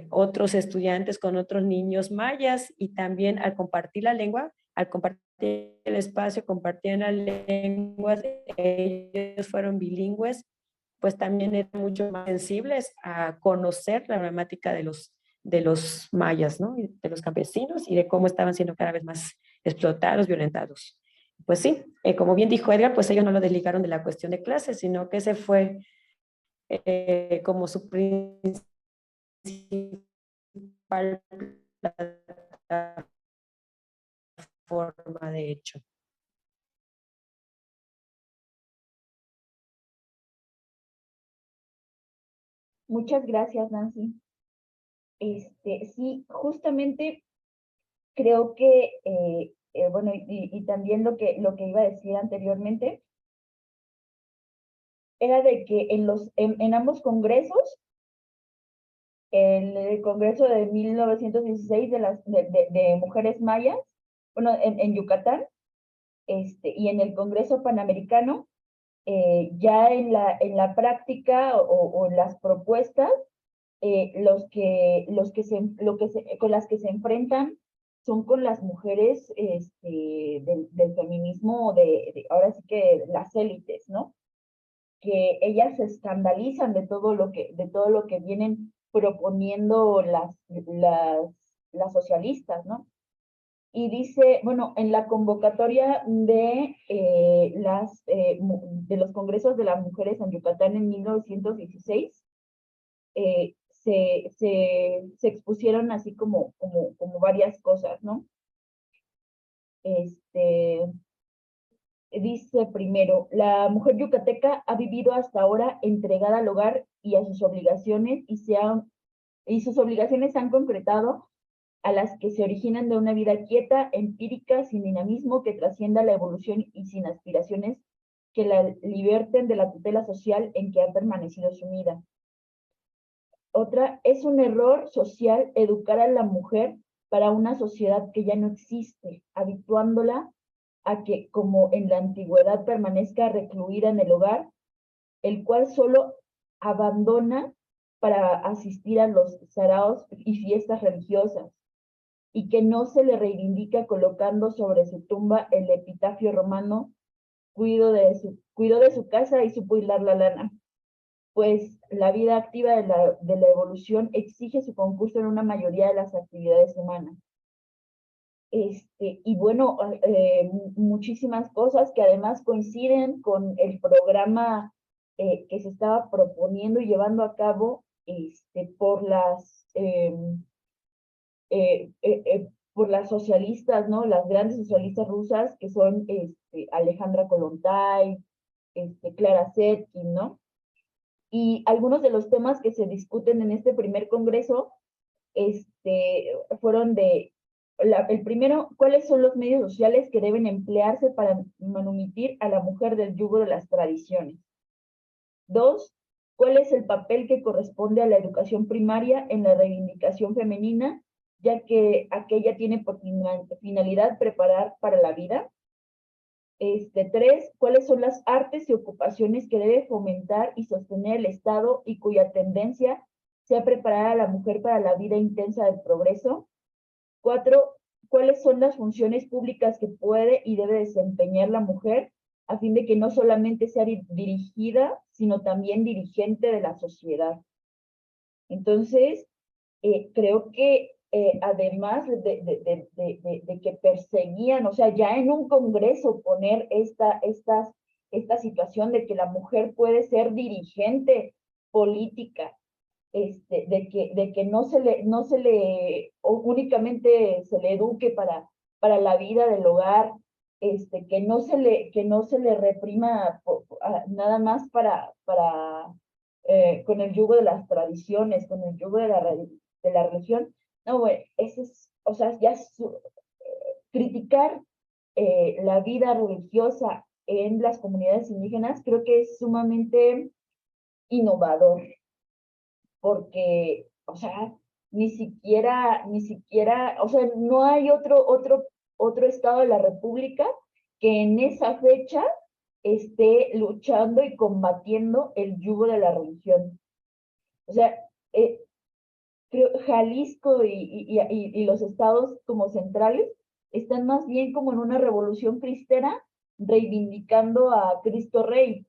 otros estudiantes, con otros niños mayas, y también al compartir la lengua, al compartir el espacio, compartían las lenguas, ellos fueron bilingües, pues también eran mucho más sensibles a conocer la problemática de los mayas, ¿no? De los campesinos, y de cómo estaban siendo cada vez más explotados, violentados. Pues sí, como bien dijo Edgar, pues ellos no lo desligaron de la cuestión de clases, sino que ese fue como su principal plataforma de hecho. Muchas gracias, Nancy. Sí, justamente creo que, bueno, y también lo que iba a decir anteriormente, era de que en ambos congresos, el Congreso de 1916 de mujeres mayas, bueno, en Yucatán, y en el Congreso Panamericano, ya en la práctica o en las propuestas, con las que se enfrentan son con las mujeres del feminismo, ahora sí que las élites, ¿no? Que ellas se escandalizan de todo lo que vienen proponiendo las socialistas, ¿no? Y dice, bueno, en la convocatoria de los congresos de las mujeres en Yucatán en 1916, se expusieron así como varias cosas, ¿no? Dice primero, la mujer yucateca ha vivido hasta ahora entregada al hogar y a sus obligaciones, y sus obligaciones se han concretado a las que se originan de una vida quieta, empírica, sin dinamismo, que trascienda la evolución y sin aspiraciones que la liberten de la tutela social en que ha permanecido sumida. Otra, es un error social educar a la mujer para una sociedad que ya no existe, habituándola a que, como en la antigüedad, permanezca recluida en el hogar, el cual solo abandona para asistir a los saraos y fiestas religiosas, y que no se le reivindica colocando sobre su tumba el epitafio romano: cuido de su casa y supo hilar la lana. Pues la vida activa de la evolución exige su concurso en una mayoría de las actividades humanas. Y bueno, muchísimas cosas que además coinciden con el programa que se estaba proponiendo y llevando a cabo por por las socialistas, ¿no? Las grandes socialistas rusas, que son Alejandra Kollontai, Clara Zetkin, ¿no? Y algunos de los temas que se discuten en este primer congreso fueron el primero, ¿cuáles son los medios sociales que deben emplearse para manumitir a la mujer del yugo de las tradiciones? 2, ¿cuál es el papel que corresponde a la educación primaria en la reivindicación femenina, ya que aquella tiene por finalidad preparar para la vida? 3, ¿cuáles son las artes y ocupaciones que debe fomentar y sostener el Estado y cuya tendencia sea preparar a la mujer para la vida intensa del progreso? 4, ¿cuáles son las funciones públicas que puede y debe desempeñar la mujer a fin de que no solamente sea dirigida, sino también dirigente de la sociedad? Entonces, creo que además de que perseguían, o sea, ya en un congreso poner esta situación de que la mujer puede ser dirigente política, de que no se le únicamente se le eduque para la vida del hogar, que no se le reprima nada más con el yugo de las tradiciones, con el yugo de la religión. No, bueno, ese es, o sea, ya criticar la vida religiosa en las comunidades indígenas creo que es sumamente innovador, porque, o sea, ni siquiera, o sea, no hay otro estado de la República que en esa fecha esté luchando y combatiendo el yugo de la religión. O sea, creo Jalisco y los estados como centrales están más bien como en una revolución cristera, reivindicando a Cristo Rey.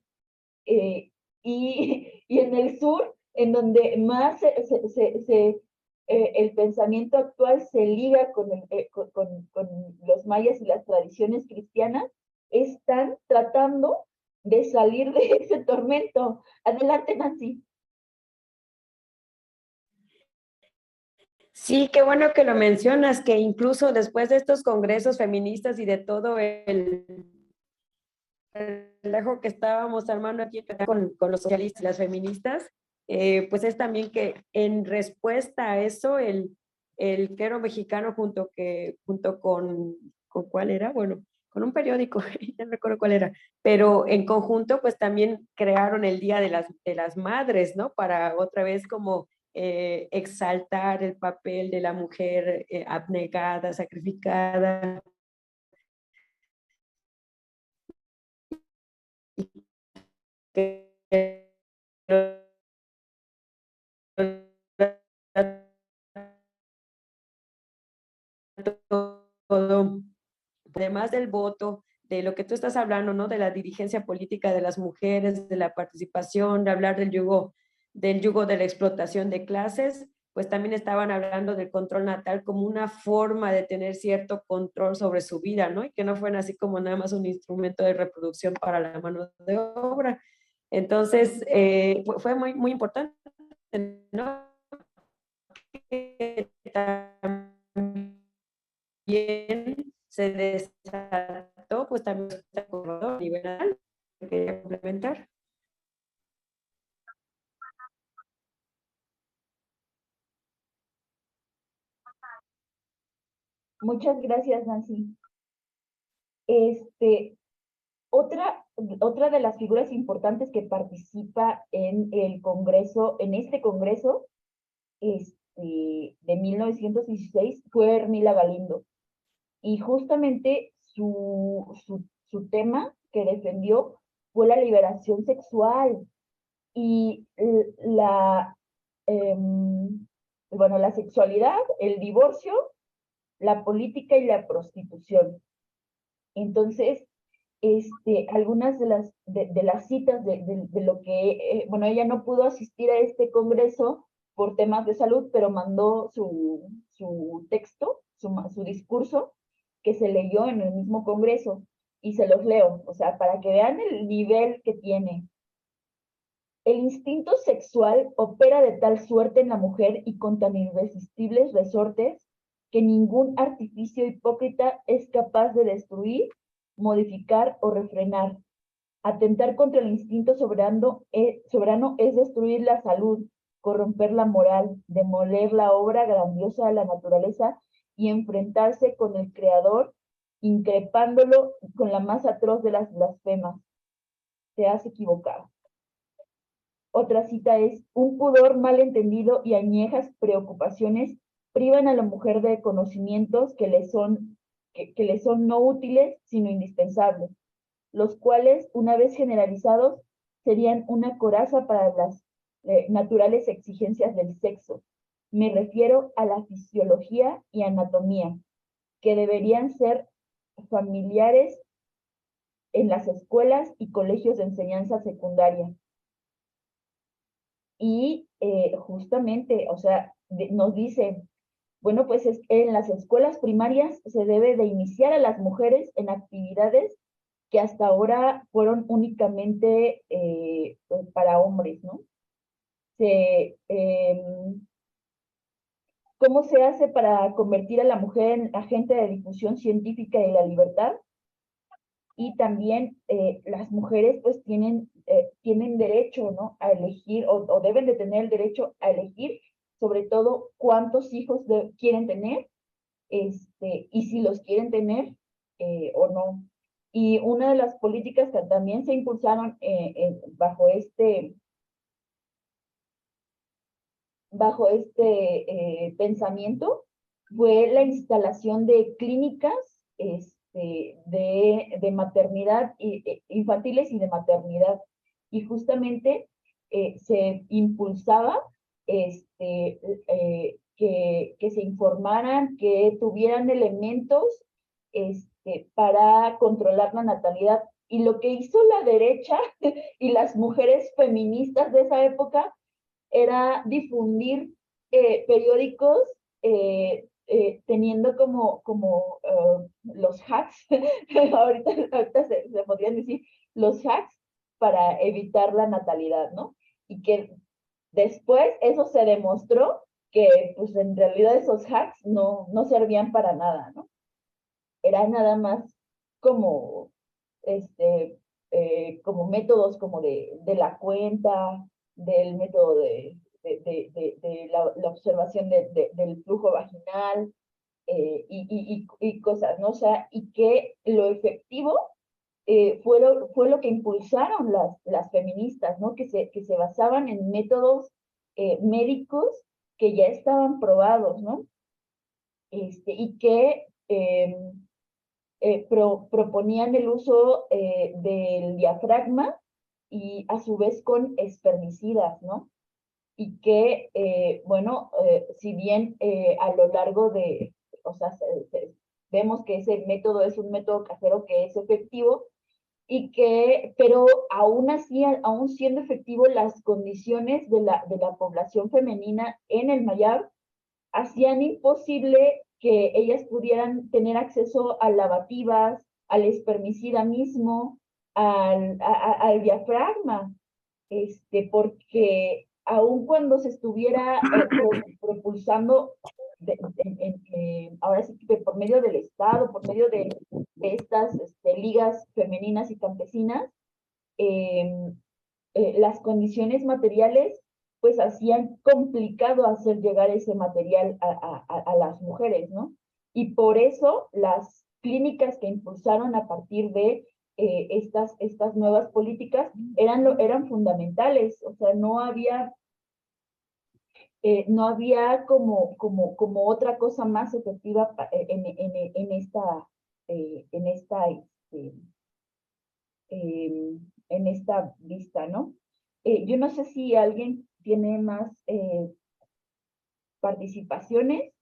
Y en el sur, en donde más el pensamiento actual se liga con los mayas y las tradiciones cristianas, están tratando de salir de ese tormento. Adelante, Nancy. Sí, qué bueno que lo mencionas, que incluso después de estos congresos feministas y de todo el relajo que estábamos armando aquí con los socialistas y las feministas, pues es también que en respuesta a eso, el clero mexicano junto con ¿cuál era? Bueno, con un periódico, ya no recuerdo cuál era, pero en conjunto pues también crearon el Día de las Madres, ¿no? Para otra vez como exaltar el papel de la mujer abnegada, sacrificada, que todo, además del voto, de lo que tú estás hablando, ¿no? De la dirigencia política de las mujeres, de la participación, de hablar del yugo de la explotación de clases, pues también estaban hablando del control natal como una forma de tener cierto control sobre su vida, ¿no? Y que no fuera así como nada más un instrumento de reproducción para la mano de obra. Entonces, fue muy, muy importante, ¿no? Que también se desató, pues también a nivel que quería complementar. Muchas gracias, Nancy. Otra de las figuras importantes que participa en el Congreso, en este Congreso, de 1916, fue Ermila Galindo. Y justamente su tema que defendió fue la liberación sexual y bueno, la sexualidad, el divorcio, la política y la prostitución. Entonces, algunas de las citas de lo que, bueno, ella no pudo asistir a este congreso por temas de salud, pero mandó su texto, su discurso, que se leyó en el mismo congreso, y se los leo, o sea, para que vean el nivel que tiene. El instinto sexual opera de tal suerte en la mujer y con tan irresistibles resortes que ningún artificio hipócrita es capaz de destruir, modificar o refrenar. Atentar contra el instinto soberano es destruir la salud, corromper la moral, demoler la obra grandiosa de la naturaleza y enfrentarse con el Creador, increpándolo con la más atroz de las blasfemas. Te has equivocado. Otra cita es: un pudor mal entendido y añejas preocupaciones privan a la mujer de conocimientos que le son no útiles, sino indispensables, los cuales, una vez generalizados, serían una coraza para las naturales exigencias del sexo. Me refiero a la fisiología y anatomía, que deberían ser familiares en las escuelas y colegios de enseñanza secundaria. Y justamente, o sea, nos dice, bueno, pues en las escuelas primarias se debe de iniciar a las mujeres en actividades que hasta ahora fueron únicamente para hombres, ¿no? ¿Cómo se hace para convertir a la mujer en agente de difusión científica de la libertad? Y también las mujeres pues tienen derecho, ¿no?, a elegir, o deben de tener el derecho a elegir, sobre todo cuántos hijos quieren tener, y si los quieren tener o no. Y una de las políticas que también se impulsaron bajo este pensamiento fue la instalación de clínicas de maternidad infantiles y de maternidad. Y justamente se impulsaba que se informaran, que tuvieran elementos para controlar la natalidad. Y lo que hizo la derecha y las mujeres feministas de esa época era difundir periódicos teniendo como los hacks, ahorita se podrían decir los hacks para evitar la natalidad, ¿no? Y que después eso se demostró que pues en realidad esos hacks no servían para nada, ¿no? Era nada más como como métodos como de la cuenta, del método de la observación del flujo vaginal y cosas, ¿no? O sea, y que lo efectivo fue lo que impulsaron las feministas, ¿no? Que se basaban en métodos médicos que ya estaban probados, ¿no? Y que proponían el uso del diafragma y a su vez con espermicidas, ¿no? Y que, bueno, si bien a lo largo o sea, vemos que ese método es un método casero que es efectivo, pero aún así, aún siendo efectivo, las condiciones de la población femenina en el Mayab hacían imposible que ellas pudieran tener acceso a lavativas, al espermicida mismo, al diafragma, porque aun cuando se estuviera propulsando, ahora sí que por medio del Estado, por medio de estas ligas femeninas y campesinas, las condiciones materiales pues hacían complicado hacer llegar ese material a las mujeres, ¿no? Y por eso las clínicas que impulsaron a partir de estas nuevas políticas eran fundamentales, o sea, no había como otra cosa más efectiva en esta vista, ¿no? Yo no sé si alguien tiene más participaciones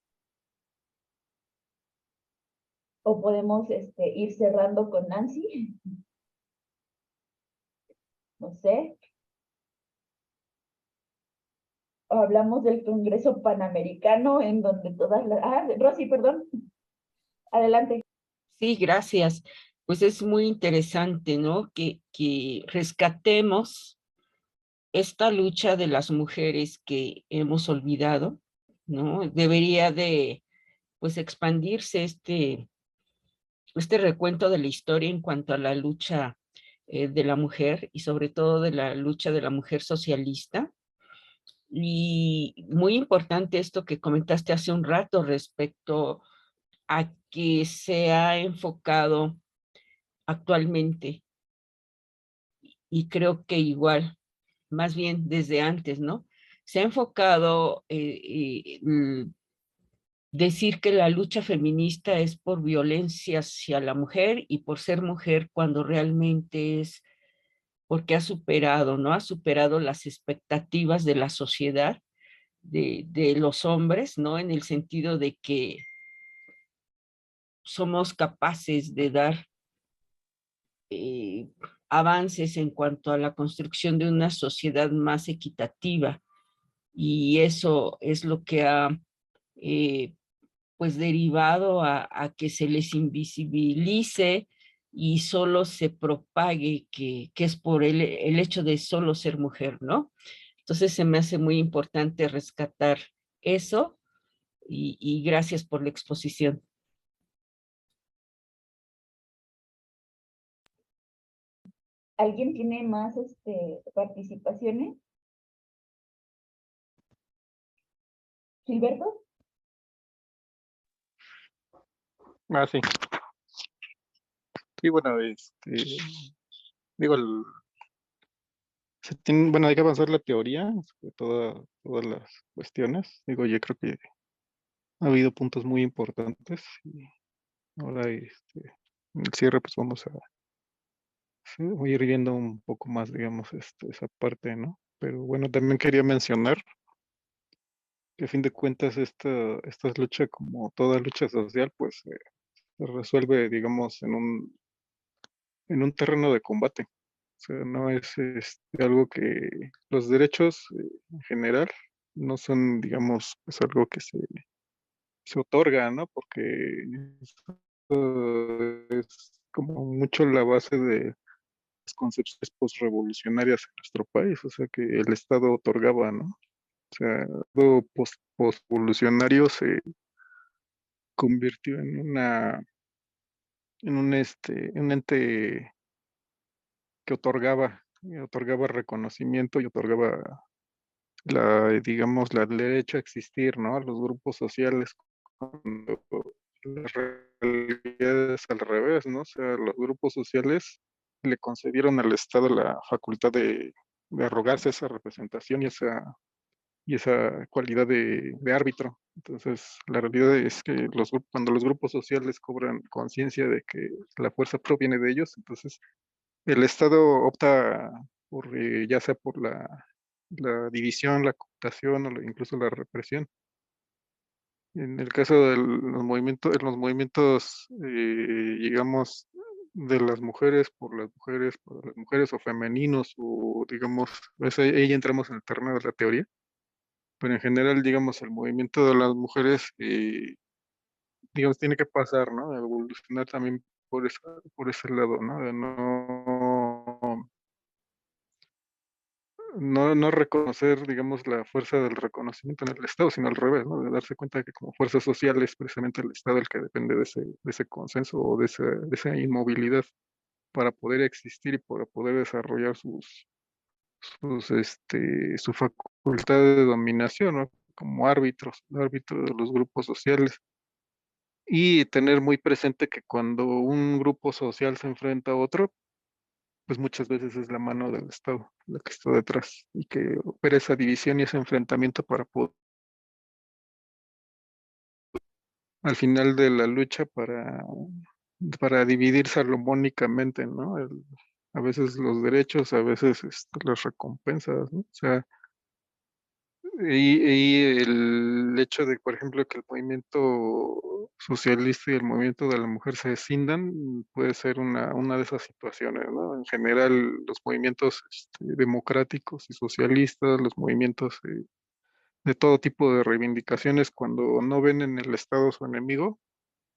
o podemos ir cerrando con Nancy. No sé. O hablamos del Congreso Panamericano en donde todas las... Ah, Rosy, perdón. Adelante. Sí, gracias. Pues es muy interesante, ¿no? Que rescatemos esta lucha de las mujeres que hemos olvidado, ¿no? Debería de pues expandirse este recuento de la historia en cuanto a la lucha de la mujer y sobre todo de la lucha de la mujer socialista. Y muy importante esto que comentaste hace un rato respecto a que se ha enfocado actualmente, y creo que igual, más bien desde antes, ¿no? Se ha enfocado decir que la lucha feminista es por violencia hacia la mujer y por ser mujer cuando realmente es porque ha superado, ¿no? Ha superado las expectativas de la sociedad, de los hombres, ¿no? En el sentido de que somos capaces de dar avances en cuanto a la construcción de una sociedad más equitativa. Y eso es lo que ha eh, pues derivado a que se les invisibilice y solo se propague que es por el hecho de solo ser mujer, ¿no? Entonces se me hace muy importante rescatar eso y gracias por la exposición. ¿Alguien tiene más participaciones? ¿Gilberto? Ah, sí. Sí, bueno, digo, bueno, hay que avanzar la teoría sobre todas las cuestiones. Digo, yo creo que ha habido puntos muy importantes y ahora, en el cierre, pues vamos a sí, voy a ir viendo un poco más, digamos, esa parte, ¿no? Pero bueno, también quería mencionar que a fin de cuentas esta lucha, como toda lucha social, pues se resuelve, digamos, en un terreno de combate. O sea, no es algo que los derechos en general no son, digamos, pues algo que se otorga, ¿no? Porque eso es como mucho la base de las concepciones postrevolucionarias en nuestro país, o sea, que el Estado otorgaba, ¿no? O sea, todo postrevolucionario se convirtió en un ente que otorgaba reconocimiento y otorgaba digamos, la derecho a existir, ¿no? A los grupos sociales, cuando la realidad es al revés, ¿no? O sea, los grupos sociales le concedieron al Estado la facultad de arrogarse esa representación y esa cualidad de árbitro. Entonces, la realidad es que cuando los grupos sociales cobran conciencia de que la fuerza proviene de ellos, entonces el Estado opta por, ya sea por la división, la cooptación o incluso la represión. En el caso de los movimientos, digamos, de las mujeres, por las mujeres o femeninos, o digamos, ahí ya entramos en el terreno de la teoría, pero en general, digamos, el movimiento de las mujeres, digamos, tiene que pasar, ¿no? A evolucionar también por ese lado, ¿no? De no reconocer, digamos, la fuerza del reconocimiento en el Estado, sino al revés, ¿no? De darse cuenta que como fuerza social es precisamente el Estado el que depende de ese consenso o de esa inmovilidad para poder existir y para poder desarrollar su facultad de dominación, ¿no? Como árbitro de los grupos sociales. Y tener muy presente que cuando un grupo social se enfrenta a otro, pues muchas veces es la mano del Estado la que está detrás y que opera esa división y ese enfrentamiento para poder, al final de la lucha, para dividir salomónicamente, ¿no? A veces los derechos, a veces las recompensas, ¿no? O sea, y el hecho de, por ejemplo, que el movimiento socialista y el movimiento de la mujer se escindan puede ser una de esas situaciones, ¿no? En general, los movimientos democráticos y socialistas, los movimientos de todo tipo de reivindicaciones, cuando no ven en el Estado su enemigo,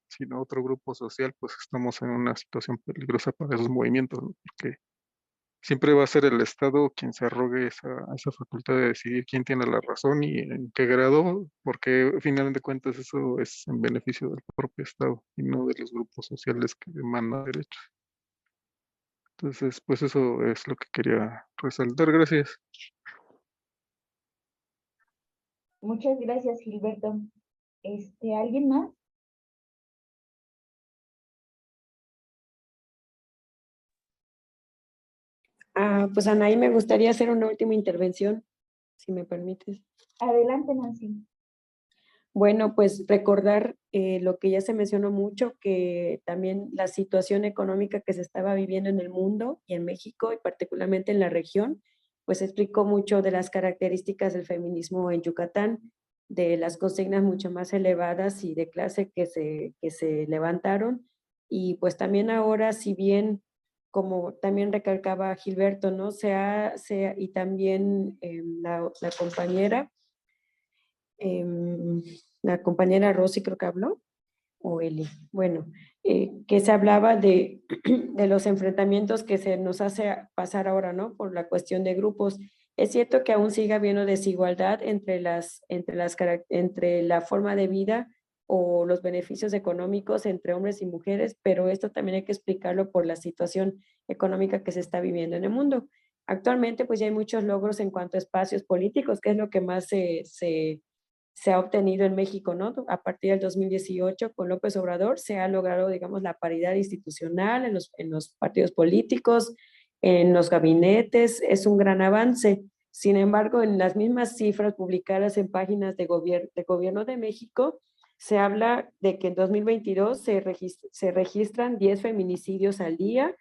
sino otro grupo social, pues estamos en una situación peligrosa para esos movimientos, ¿no? Porque siempre va a ser el Estado quien se arrogue esa facultad de decidir quién tiene la razón y en qué grado, porque al final de cuentas eso es en beneficio del propio Estado y no de los grupos sociales que demandan derechos. Entonces, pues eso es lo que quería resaltar. Gracias. Muchas gracias, Gilberto. ¿Alguien más? Pues Anaí, me gustaría hacer una última intervención, si me permites. Adelante, Nancy. Bueno, pues recordar lo que ya se mencionó mucho, que también la situación económica que se estaba viviendo en el mundo y en México, y particularmente en la región, pues explicó mucho de las características del feminismo en Yucatán, de las consignas mucho más elevadas y de clase que se levantaron. Y pues también ahora, si bien, como también recalcaba Gilberto, ¿no? Y también la compañera, la compañera Rosy creo que habló, o Eli, bueno, que se hablaba de los enfrentamientos que se nos hace pasar ahora, ¿no? Por la cuestión de grupos. Es cierto que aún sigue habiendo desigualdad entre la forma de vida o los beneficios económicos entre hombres y mujeres, pero esto también hay que explicarlo por la situación económica que se está viviendo en el mundo. Actualmente, pues ya hay muchos logros en cuanto a espacios políticos, que es lo que más se ha obtenido en México, ¿no? A partir del 2018, con López Obrador, se ha logrado, digamos, la paridad institucional en los partidos políticos, en los gabinetes, es un gran avance. Sin embargo, en las mismas cifras publicadas en páginas de gobierno de México, se habla de que en 2022 se registran 10 feminicidios al día,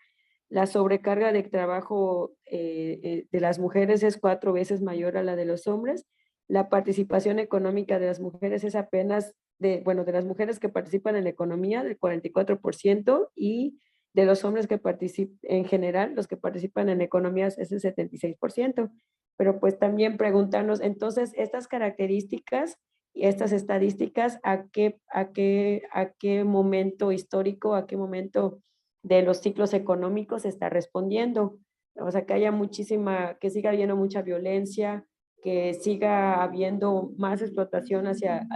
la sobrecarga de trabajo de las mujeres es 4 veces mayor a la de los hombres, la participación económica de las mujeres es apenas de las mujeres que participan en la economía del 44% y de los hombres que participan, en general, los que participan en economías es el 76%. Pero pues también preguntarnos, entonces, estas características y estas estadísticas, ¿a qué momento histórico, a qué momento de los ciclos económicos se está respondiendo? O sea, que siga habiendo mucha violencia, que siga habiendo más explotación hacia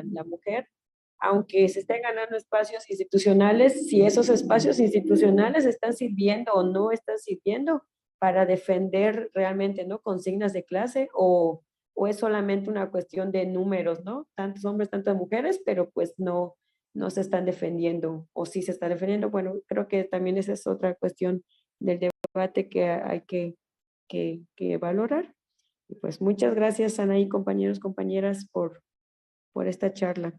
la mujer, aunque se estén ganando espacios institucionales, si esos espacios institucionales están sirviendo o no están sirviendo para defender realmente, ¿no? Consignas de clase o es solamente una cuestión de números, ¿no? Tantos hombres, tantas mujeres, pero pues no se están defendiendo o sí se está defendiendo. Bueno, creo que también esa es otra cuestión del debate que hay que valorar. Y pues muchas gracias, Anaí, compañeros, compañeras, por esta charla.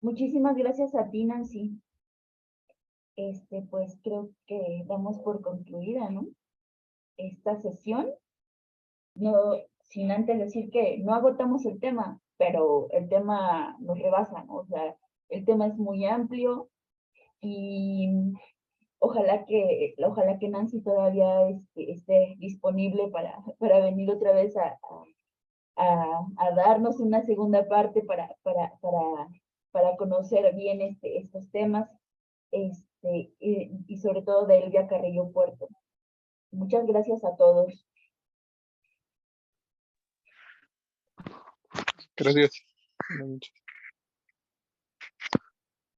Muchísimas gracias a ti, Nancy. Pues creo que damos por concluida, ¿no? Esta sesión, no, sin antes decir que no agotamos el tema, pero el tema nos rebasa, ¿no? O sea, el tema es muy amplio y ojalá que Nancy todavía esté disponible para venir otra vez a darnos una segunda parte para conocer bien estos temas y sobre todo de Elvia Carrillo Puerto. Muchas gracias a todos. Gracias. Buenas noches.